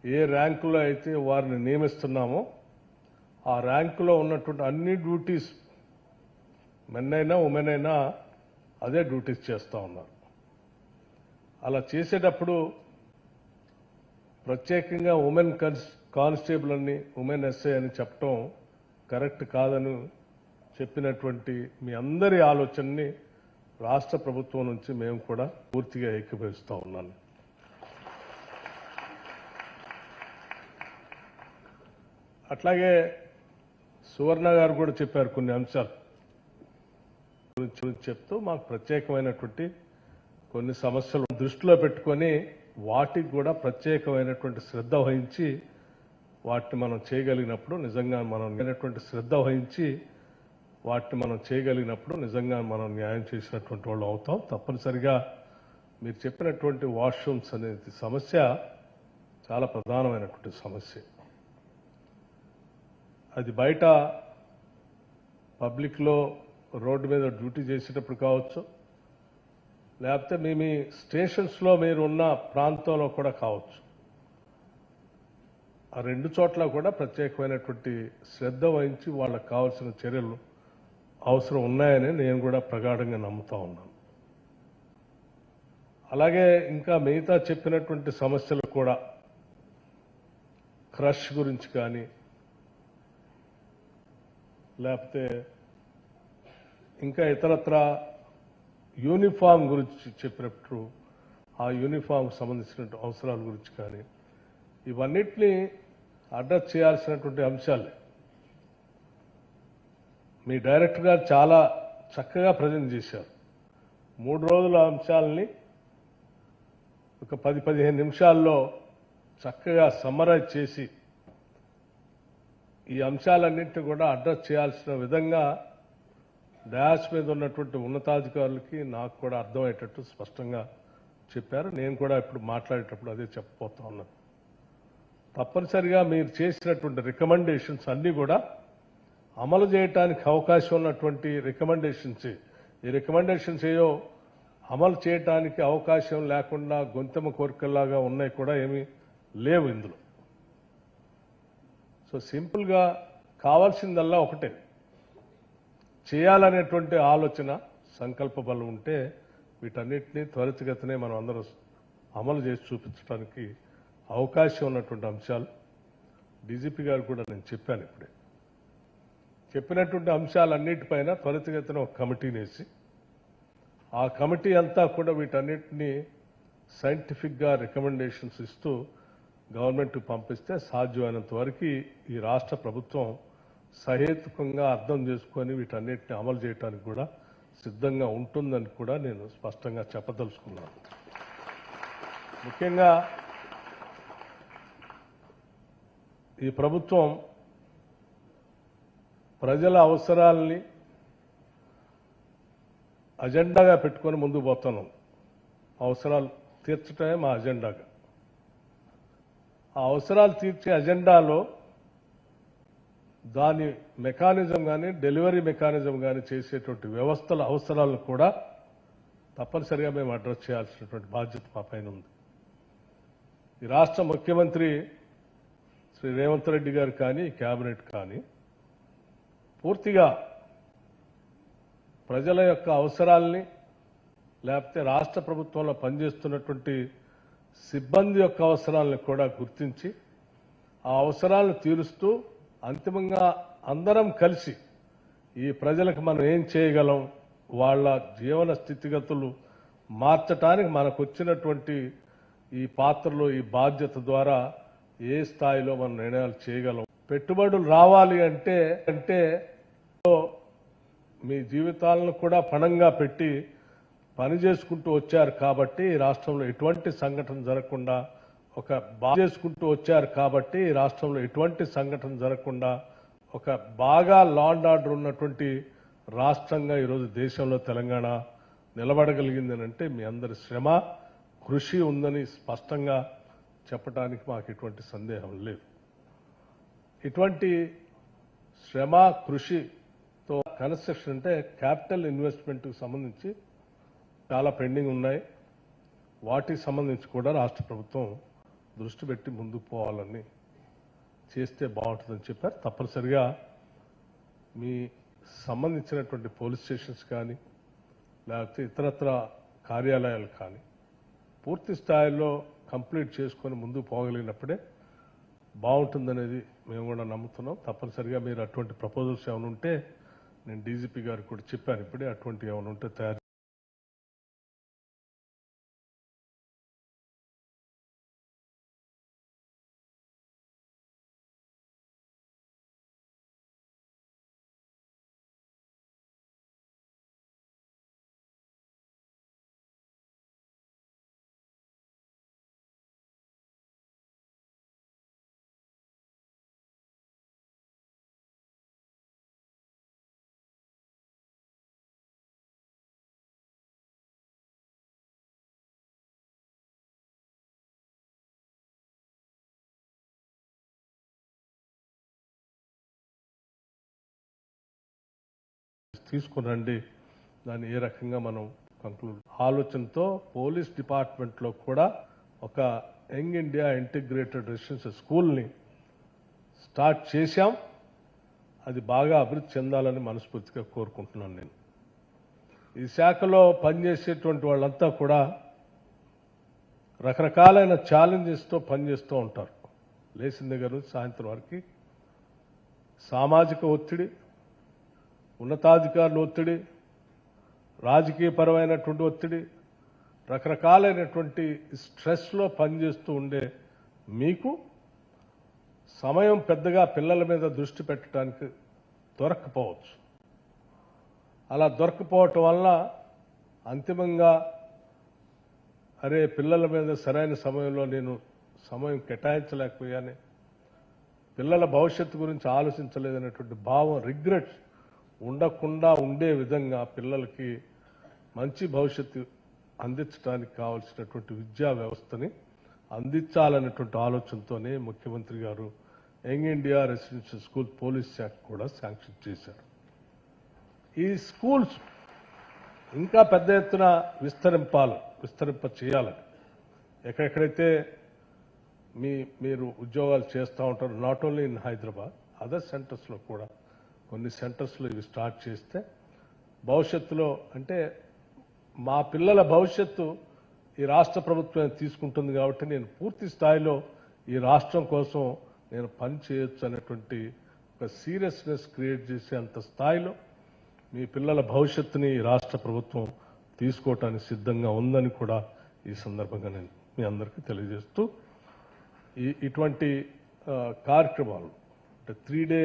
ఏ ర్యాంకులో అయితే వారిని నియమిస్తున్నామో ఆ ర్యాంకులో ఉన్నటువంటి అన్ని డ్యూటీస్ మెన్ అయినా ఉమెన్ అయినా అదే డ్యూటీస్ చేస్తూ ఉన్నారు. అలా చేసేటప్పుడు ప్రత్యేకంగా ఉమెన్ కానిస్టేబుల్ అని, ఉమెన్ ఎస్ఐ అని చెప్పడం కరెక్ట్ కాదని చెప్పినటువంటి మీ అందరి ఆలోచనని రాష్ట్ర ప్రభుత్వం నుంచి మేము కూడా పూర్తిగా ఏకీభవిస్తూ ఉన్నాను. అట్లాగే సువర్ణ గారు కూడా చెప్పారు కొన్ని అంశాలు గురించి చెప్తూ మాకు ప్రత్యేకమైనటువంటి కొన్ని సమస్యలు దృష్టిలో పెట్టుకొని వాటికి కూడా ప్రత్యేకమైనటువంటి శ్రద్ధ వహించి వాటిని మనం చేయగలిగినప్పుడు నిజంగా మనం న్యాయం చేసినటువంటి వాళ్ళు అవుతాం. తప్పనిసరిగా మీరు చెప్పినటువంటి వాష్రూమ్స్ అనేది సమస్య చాలా ప్రధానమైనటువంటి సమస్య. అది బయట పబ్లిక్లో రోడ్డు మీద డ్యూటీ చేసేటప్పుడు కావచ్చు, లేకపోతే మీ స్టేషన్స్లో మీరు ఉన్న ప్రాంతంలో కూడా కావచ్చు. ఆ 2 చోట్ల కూడా ప్రత్యేకమైనటువంటి శ్రద్ధ వహించి వాళ్ళకు కావాల్సిన చర్యలు అవసరం ఉన్నాయని నేను కూడా ప్రగాఢంగా నమ్ముతా ఉన్నాను. అలాగే ఇంకా మిగతా చెప్పినటువంటి సమస్యలు కూడా క్రష్ గురించి కానీ, లేకపోతే ఇంకా ఇతరత్ర యూనిఫామ్ గురించి చెప్పినప్పుడు ఆ యూనిఫామ్కి సంబంధించిన అవసరాల గురించి కానీ ఇవన్నిటినీ అడ్రస్ చేయాల్సినటువంటి అంశాలే. మీ డైరెక్టర్ గారు చాలా చక్కగా ప్రజెంట్ చేశారు. 3 రోజుల అంశాలని ఒక 10-15 నిమిషాల్లో చక్కగా సమ్మరైజ్ చేసి ఈ అంశాలన్నింటినీ కూడా అడ్రస్ చేయాల్సిన విధంగా డాష్ మీద ఉన్నటువంటి ఉన్నతాధికారులకి నాకు కూడా అర్థమయ్యేటట్టు స్పష్టంగా చెప్పారు. నేను కూడా ఇప్పుడు మాట్లాడేటప్పుడు అదే చెప్పబోతా ఉన్నాను. తప్పనిసరిగా మీరు చేసినటువంటి రికమెండేషన్స్ అన్నీ కూడా అమలు చేయడానికి అవకాశం ఉన్నటువంటి రికమెండేషన్స్. ఈ రికమెండేషన్స్ ఏయో అమలు చేయడానికి అవకాశం లేకుండా గొంతెమ్మ కోరికల్లాగా ఉన్నాయి కూడా ఏమీ లేవు ఇందులో. సో సింపుల్గా కావాల్సిందల్లా ఒకటే, చేయాలనేటువంటి ఆలోచన, సంకల్ప బలం ఉంటే వీటన్నిటినీ త్వరితగతినే మనం అందరం అమలు చేసి చూపించడానికి అవకాశం ఉన్నటువంటి అంశాలు డీజీపీ గారు కూడా నేను చెప్పాను. ఇప్పుడే చెప్పినటువంటి అంశాలన్నిటిపైన త్వరితగతిన ఒక కమిటీని వేసి ఆ కమిటీ అంతా కూడా వీటన్నిటినీ సైంటిఫిక్గా రికమెండేషన్స్ ఇస్తూ గవర్నమెంట్కి పంపిస్తే సాధ్యమైనంత వరకు ఈ రాష్ట్ర ప్రభుత్వం సహేతుకంగా అర్థం చేసుకొని వీటన్నిటిని అమలు చేయడానికి కూడా సిద్ధంగా ఉంటుందని కూడా నేను స్పష్టంగా చెప్పదలుచుకున్నాను. ముఖ్యంగా ఈ ప్రభుత్వం ప్రజల అవసరాలని అజెండాగా పెట్టుకొని ముందుకు పోతున్నాం. అవసరాలు తీర్చడమే మా అజెండాగా. ఆ అవసరాలు తీర్చే అజెండాలో దాని మెకానిజం కానీ, డెలివరీ మెకానిజం కానీ చేసేటువంటి వ్యవస్థల అవసరాలను కూడా తప్పనిసరిగా మేము అడ్రస్ చేయాల్సినటువంటి బాధ్యత మా పైన ఉంది. ఈ రాష్ట్ర ముఖ్యమంత్రి శ్రీ రేవంత్ రెడ్డి గారు కానీ కేబినెట్ కానీ పూర్తిగా ప్రజల యొక్క అవసరాల్ని లేకపోతే రాష్ట్ర ప్రభుత్వంలో పనిచేస్తున్నటువంటి సిబ్బంది యొక్క అవసరాలను కూడా గుర్తించి ఆ అవసరాలను తీరుస్తూ అంతిమంగా అందరం కలిసి ఈ ప్రజలకు మనం ఏం చేయగలం, వాళ్ళ జీవన స్థితిగతులు మార్చడానికి మనకు వచ్చినటువంటి ఈ పాత్రలో ఈ బాధ్యత ద్వారా ఏ స్థాయిలో మనం నిర్ణయాలు చేయగలం. పెట్టుబడులు రావాలి అంటే మీ జీవితాలను కూడా పణంగా పెట్టి పని చేసుకుంటూ వచ్చారు కాబట్టి రాష్ట్రంలో ఎటువంటి సంఘటన జరగకుండా ఒక బాగా లా అండ్ ఆర్డర్ ఉన్నటువంటి రాష్ట్రంగా ఈరోజు దేశంలో తెలంగాణ నిలబడగలిగింది అంటే మీ అందరి శ్రమ కృషి ఉందని స్పష్టంగా చెప్పడానికి మాకు ఎటువంటి సందేహం లేదు. ఇటువంటి శ్రమ కృషితో కన్స్ట్రక్షన్ అంటే క్యాపిటల్ ఇన్వెస్ట్మెంట్కి సంబంధించి చాలా పెండింగ్ ఉన్నాయి. వాటికి సంబంధించి కూడా రాష్ట్ర ప్రభుత్వం దృష్టి పెట్టి ముందుకు పోవాలని చేస్తే బాగుంటుందని చెప్పారు. తప్పనిసరిగా మీ సంబంధించినటువంటి పోలీస్ స్టేషన్స్ కానీ లేకపోతే ఇతరత్ర కార్యాలయాలు కానీ పూర్తి స్థాయిలో కంప్లీట్ చేసుకొని ముందుకు పోగలిగినప్పుడే బాగుంటుందనేది మేము కూడా నమ్ముతున్నాం. తప్పనిసరిగా మీరు అటువంటి ప్రపోజల్స్ ఏమైనా ఉంటే నేను డీజీపీ గారికి కూడా చెప్పాను ఇప్పుడే, అటువంటి ఏమైనా ఉంటే తయారు తీసుకురండి. దాన్ని ఏ రకంగా మనం కంక్లూడ్ ఆలోచనతో పోలీస్ డిపార్ట్మెంట్లో కూడా ఒక యంగ్ ఇండియా ఇంటిగ్రేటెడ్ రెసిడెన్షియల్ స్కూల్ని స్టార్ట్ చేశాం. అది బాగా అభివృద్ధి చెందాలని మనస్ఫూర్తిగా కోరుకుంటున్నాను. నేను ఈ శాఖలో పనిచేసేటువంటి వాళ్ళంతా కూడా రకరకాలైన ఛాలెంజెస్తో పనిచేస్తూ ఉంటారు. లేచిన దగ్గర నుంచి సాయంత్రం వరకు సామాజిక ఒత్తిడి, ఉన్నతాధికారుల ఒత్తిడి, రాజకీయపరమైనటువంటి ఒత్తిడి, రకరకాలైనటువంటి స్ట్రెస్లో పనిచేస్తూ ఉండే మీకు సమయం పెద్దగా పిల్లల మీద దృష్టి పెట్టడానికి దొరక్కపోవచ్చు. అలా దొరకపోవటం వల్ల అంతిమంగా అరే పిల్లల మీద సరైన సమయంలో నేను సమయం కేటాయించలేకపోయానే, పిల్లల భవిష్యత్తు గురించి ఆలోచించలేదనేటువంటి భావం, రిగ్రెట్స్ ఉండకుండా ఉండే విధంగా పిల్లలకి మంచి భవిష్యత్తు అందించడానికి కావాల్సినటువంటి విద్యా వ్యవస్థని అందించాలనేటువంటి ఆలోచనతోనే ముఖ్యమంత్రి గారు young India residential school police శాఖ కూడా శాంక్షన్ చేశారు. ఈ స్కూల్స్ ఇంకా పెద్ద ఎత్తున విస్తరింప చేయాలని, ఎక్కడెక్కడైతే మీరు ఉద్యోగాలు చేస్తూ ఉంటారు, not only in Hyderabad, other సెంటర్స్లో కూడా కొన్ని సెంటర్స్లో ఇవి స్టార్ట్ చేస్తే భవిష్యత్తులో అంటే మా పిల్లల భవిష్యత్తు ఈ రాష్ట్ర ప్రభుత్వం తీసుకుంటుంది కాబట్టి నేను పూర్తి స్థాయిలో ఈ రాష్ట్రం కోసం నేను పని చేయొచ్చు అనేటువంటి ఒక సీరియస్నెస్ క్రియేట్ చేసే అంత స్థాయిలో మీ పిల్లల భవిష్యత్తుని ఈ రాష్ట్ర ప్రభుత్వం తీసుకోవటానికి సిద్ధంగా ఉందని కూడా ఈ సందర్భంగా నేను మీ అందరికీ తెలియజేస్తూ ఇటువంటి కార్యక్రమాలు అంటే 3 day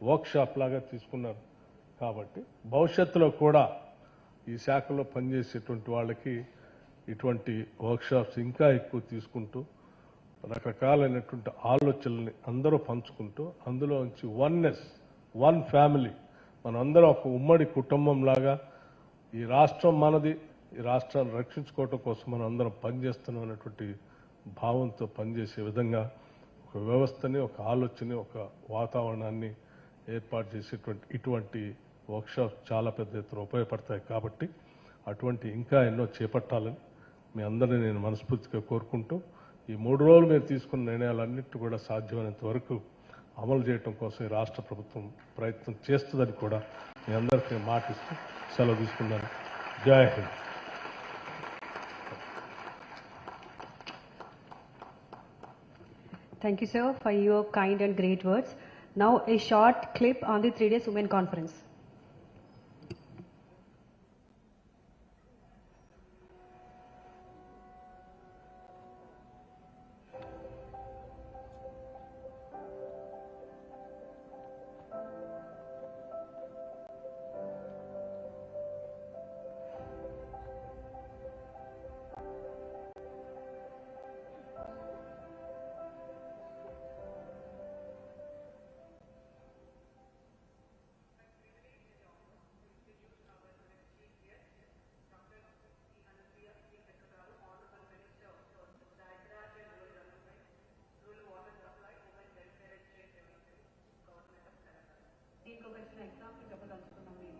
వర్క్షాప్ లాగా తీసుకున్నారు కాబట్టి భవిష్యత్తులో కూడా ఈ శాఖలో పనిచేసేటువంటి వాళ్ళకి ఇటువంటి వర్క్షాప్స్ ఇంకా ఎక్కువ తీసుకుంటూ రకరకాలైనటువంటి ఆలోచనల్ని అందరూ పంచుకుంటూ అందులో నుంచి వన్ ఫ్యామిలీ మనందరం ఒక ఉమ్మడి కుటుంబం లాగా ఈ రాష్ట్రం మనది, ఈ రాష్ట్రాన్ని రక్షించుకోవటం కోసం మనం అందరం పనిచేస్తున్నాం అనేటువంటి భావంతో పనిచేసే విధంగా ఒక వ్యవస్థని, ఒక ఆలోచన, ఒక వాతావరణాన్ని ఏర్పాటు చేసేటువంటి ఇటువంటి వర్క్షాప్స్ చాలా పెద్ద ఎత్తున ఉపయోగపడతాయి కాబట్టి అటువంటి ఇంకా ఎన్నో చేపట్టాలని మీ అందరినీ నేను మనస్ఫూర్తిగా కోరుకుంటూ ఈ 3 రోజులు మీరు తీసుకున్న నిర్ణయాలన్నింటి కూడా సాధ్యమైనంత వరకు అమలు చేయడం కోసం ఈ రాష్ట్ర ప్రభుత్వం ప్రయత్నం చేస్తుందని కూడా మీ అందరికీ మాటిస్తూ సెలవు తీసుకున్నాను. జై Hind. Thank you, sir, for your kind and great words. Now, a short clip on the 3 days Women Conference. దీనికి ఒక చిన్న ఎగ్జాంపుల్ చెప్పదలుచుకున్నాం. మేము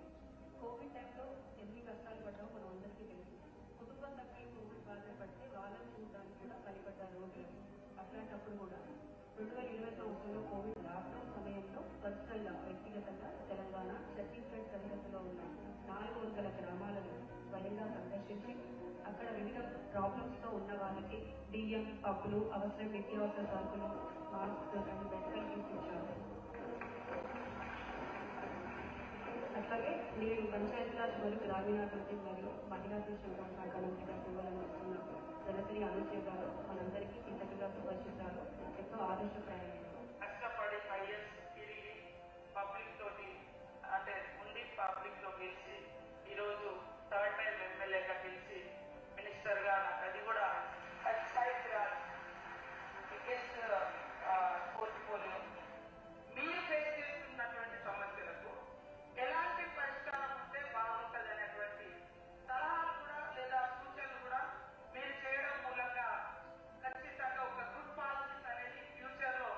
కోవిడ్ టైంలో ఎన్ని కష్టాలు పడ్డామో మనం అందరికీ తెలుసు. కుటుంబ సభ్యులు కోవిడ్ బాధ పడితే వాళ్ళని చూడడానికి కూడా భయపడ్డ రోజులు. అట్లాంటప్పుడు కూడా 2020 సంవత్సరంలో కోవిడ్ లాక్డౌన్ సమయంలో పర్సనల్గా వ్యక్తిగతంగా తెలంగాణ ఛత్తీస్గఢ్ సరిహద్దులో ఉన్న 400 గ్రామాలను స్వయంగా సందర్శించి అక్కడ వివిధ ప్రాబ్లమ్స్తో ఉన్న వాళ్ళకి బియ్యం, పప్పులు, అవసరం నిత్యావసర సరుకులు, మాస్క్ అండ్ మెడికల్ కిట్స్ ఇచ్చారు. అట్లాగే నేను పంచాయతీరాజ్ మరియు గ్రామీణాభివృద్ధి మరియు మహిళా శిక్షణ శాఖ మంత్రిగా సేవలు అందిస్తున్న జనశ్రీ అనుచయ గారు మనందరికీ ఇంతటిగా శుభాశిస్తాలు. ఎంతో ఆదర్శప్రాయమైనది. కష్టపడి 5 years తిరిగి పబ్లిక్ తోటి అంటే ఉండి పబ్లిక్ లో గెలిచి ఈరోజు 3rd time ఎమ్మెల్యేగా గెలిచి మినిస్టర్గా నాకు అది కూడా ఎక్సైజ్ బిగ్గెస్ట్ పోర్ట్ఫోలియో. మీరు ఫేస్ చేస్తున్నటువంటి సమస్యలకు ఎలాంటి పరిష్కారం ఉంటే బాగుంటుంది అనేటువంటి సలహాలు కూడా లేదా సూచనలు కూడా మీరు చేయడం మూలంగా ఖచ్చితంగా ఒక గుడ్ పాలసీస్ అనేది ఫ్యూచర్ లో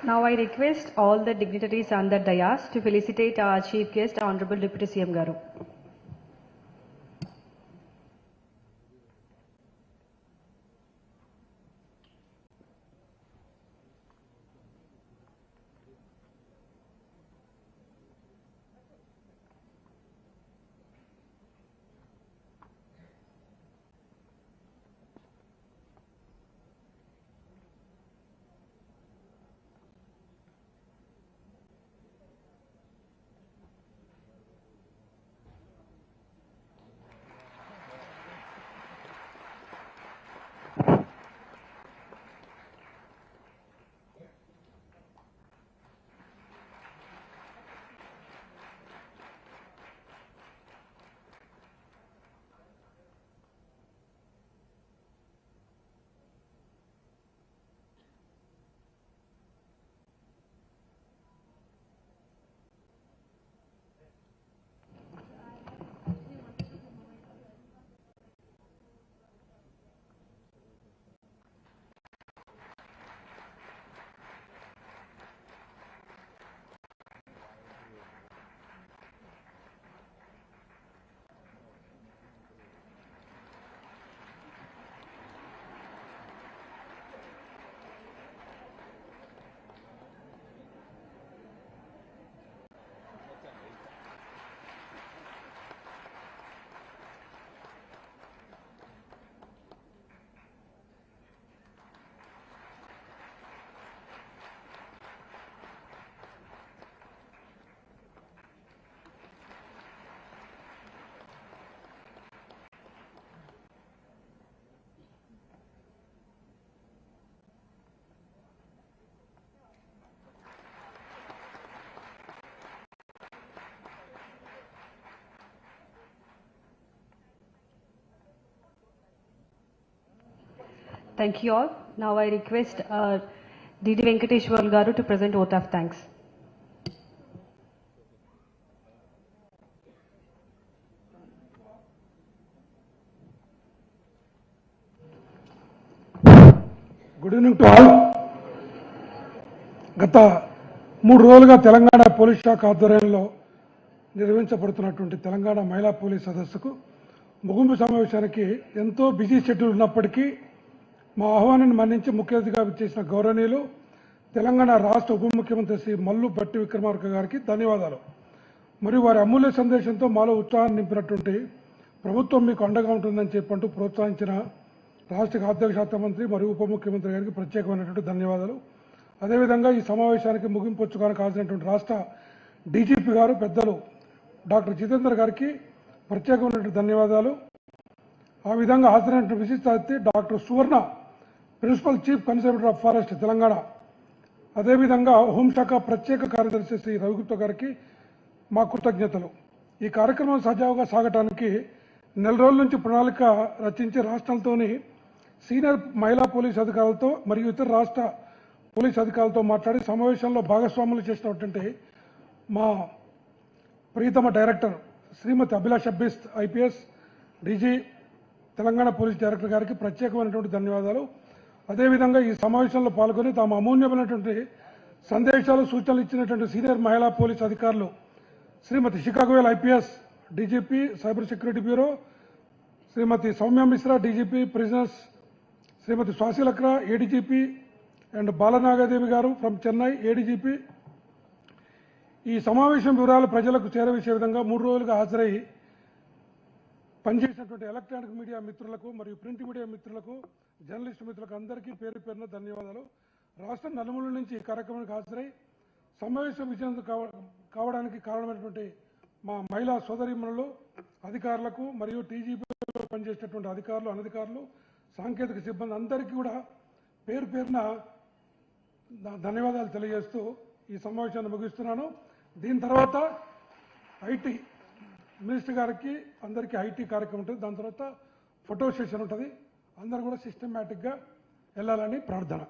Now I request all the dignitaries on the dais to felicitate our chief guest, Honorable Deputy CM Garu. Thank you all. Now I request D.D. Venkateshwar Garu to present vote of thanks. Good evening to all. గత 3 రోజులుగా Telangana police శాఖ ఆధ్వర్యంలో నిర్వహించబడుతున్నటువంటి తెలంగాణ మహిళా police సదస్సుకు ముగింపు సమావేశానికి ఎంతో busy schedule ఉన్నప్పటికీ మా ఆహ్వానాన్ని మన్నించి ముఖ్య అతిథిగా చేసిన గౌరవనీయులు తెలంగాణ రాష్ట్ర ఉప ముఖ్యమంత్రి శ్రీ మల్లు భట్టి విక్రమార్క గారికి ధన్యవాదాలు. మరియు వారి అమూల్య సందేశంతో మాలో ఉత్సాహాన్ని నింపినటువంటి ప్రభుత్వం మీకు అండగా ఉంటుందని చెప్పంటూ ప్రోత్సహించిన రాష్ట్ర ఆర్థిక శాఖ మంత్రి మరియు ఉప ముఖ్యమంత్రి గారికి ప్రత్యేకమైనటువంటి ధన్యవాదాలు. అదేవిధంగా ఈ సమావేశానికి ముగింపొచ్చుకోవడానికి హాజరైనటువంటి రాష్ట్ర డీజీపీ గారు పెద్దలు డాక్టర్ జితేందర్ గారికి ప్రత్యేకమైనటువంటి ధన్యవాదాలు. ఆ విధంగా హాజరైనటువంటి విశిష్ట అతిథి doctor Suvarna, principal chief conservator of forest Telangana, అదేవిధంగా హోంశాఖ ప్రత్యేక కార్యదర్శి శ్రీ రవిగుప్తా గారికి మా కృతజ్ఞతలు. ఈ కార్యక్రమం సజావుగా సాగటానికి నెల రోజుల నుంచి ప్రణాళిక రచించి రాష్ట్రాలతోని సీనియర్ మహిళా పోలీస్ అధికారులతో మరియు ఇతర రాష్ట్ర పోలీస్ అధికారులతో మాట్లాడి సమావేశంలో భాగస్వాములు చేసినటువంటి మా ప్రీతమ director Shrimati Abhilash Bisht IPS DG Telangana police director గారికి ప్రత్యేకమైనటువంటి ధన్యవాదాలు. అదేవిధంగా ఈ సమావేశంలో పాల్గొని తాము అమూల్యమైనటువంటి సందేశాలు సూచనలు ఇచ్చినటువంటి సీనియర్ మహిళా పోలీస్ అధికారులు Shrimati Shikha Goyal IPS DGP cyber security bureau, Shrimati Soumya Mishra DGP prisoners, Shrimati Swati Lakra ADGP and Bala Nagadevi garu from Chennai ADGP. ఈ సమావేశం వివరాలు ప్రజలకు చేరవేసే విధంగా 3 రోజులుగా హాజరై పనిచేసినటువంటి ఎలక్ట్రానిక్ మీడియా మిత్రులకు మరియు ప్రింట్ మీడియా మిత్రులకు, జర్నలిస్టు మిత్రులకు అందరికీ పేరు పేరున ధన్యవాదాలు. రాష్ట్ర నలుమూలల నుంచి ఈ కార్యక్రమానికి హాజరై సమావేశం విజయవంతం కావడానికి కారణమైనటువంటి మా మహిళా సోదరీమణులు, అధికారులకు మరియు టీజీపీలో పనిచేసేటువంటి అధికారులు, అనధికారులు, సాంకేతిక సిబ్బంది అందరికీ కూడా పేరు పేరున ధన్యవాదాలు తెలియజేస్తూ ఈ సమావేశాన్ని ముగిస్తున్నాను. దీని తర్వాత ఐటీ మినిస్టర్ గారికి అందరికీ ఐటీ కార్యక్రమం ఉంటుంది. దాని తర్వాత ఫోటో సెషన్ ఉంటుంది. అందరూ కూడా సిస్టమేటిక్గా వెళ్ళాలని ప్రార్థన.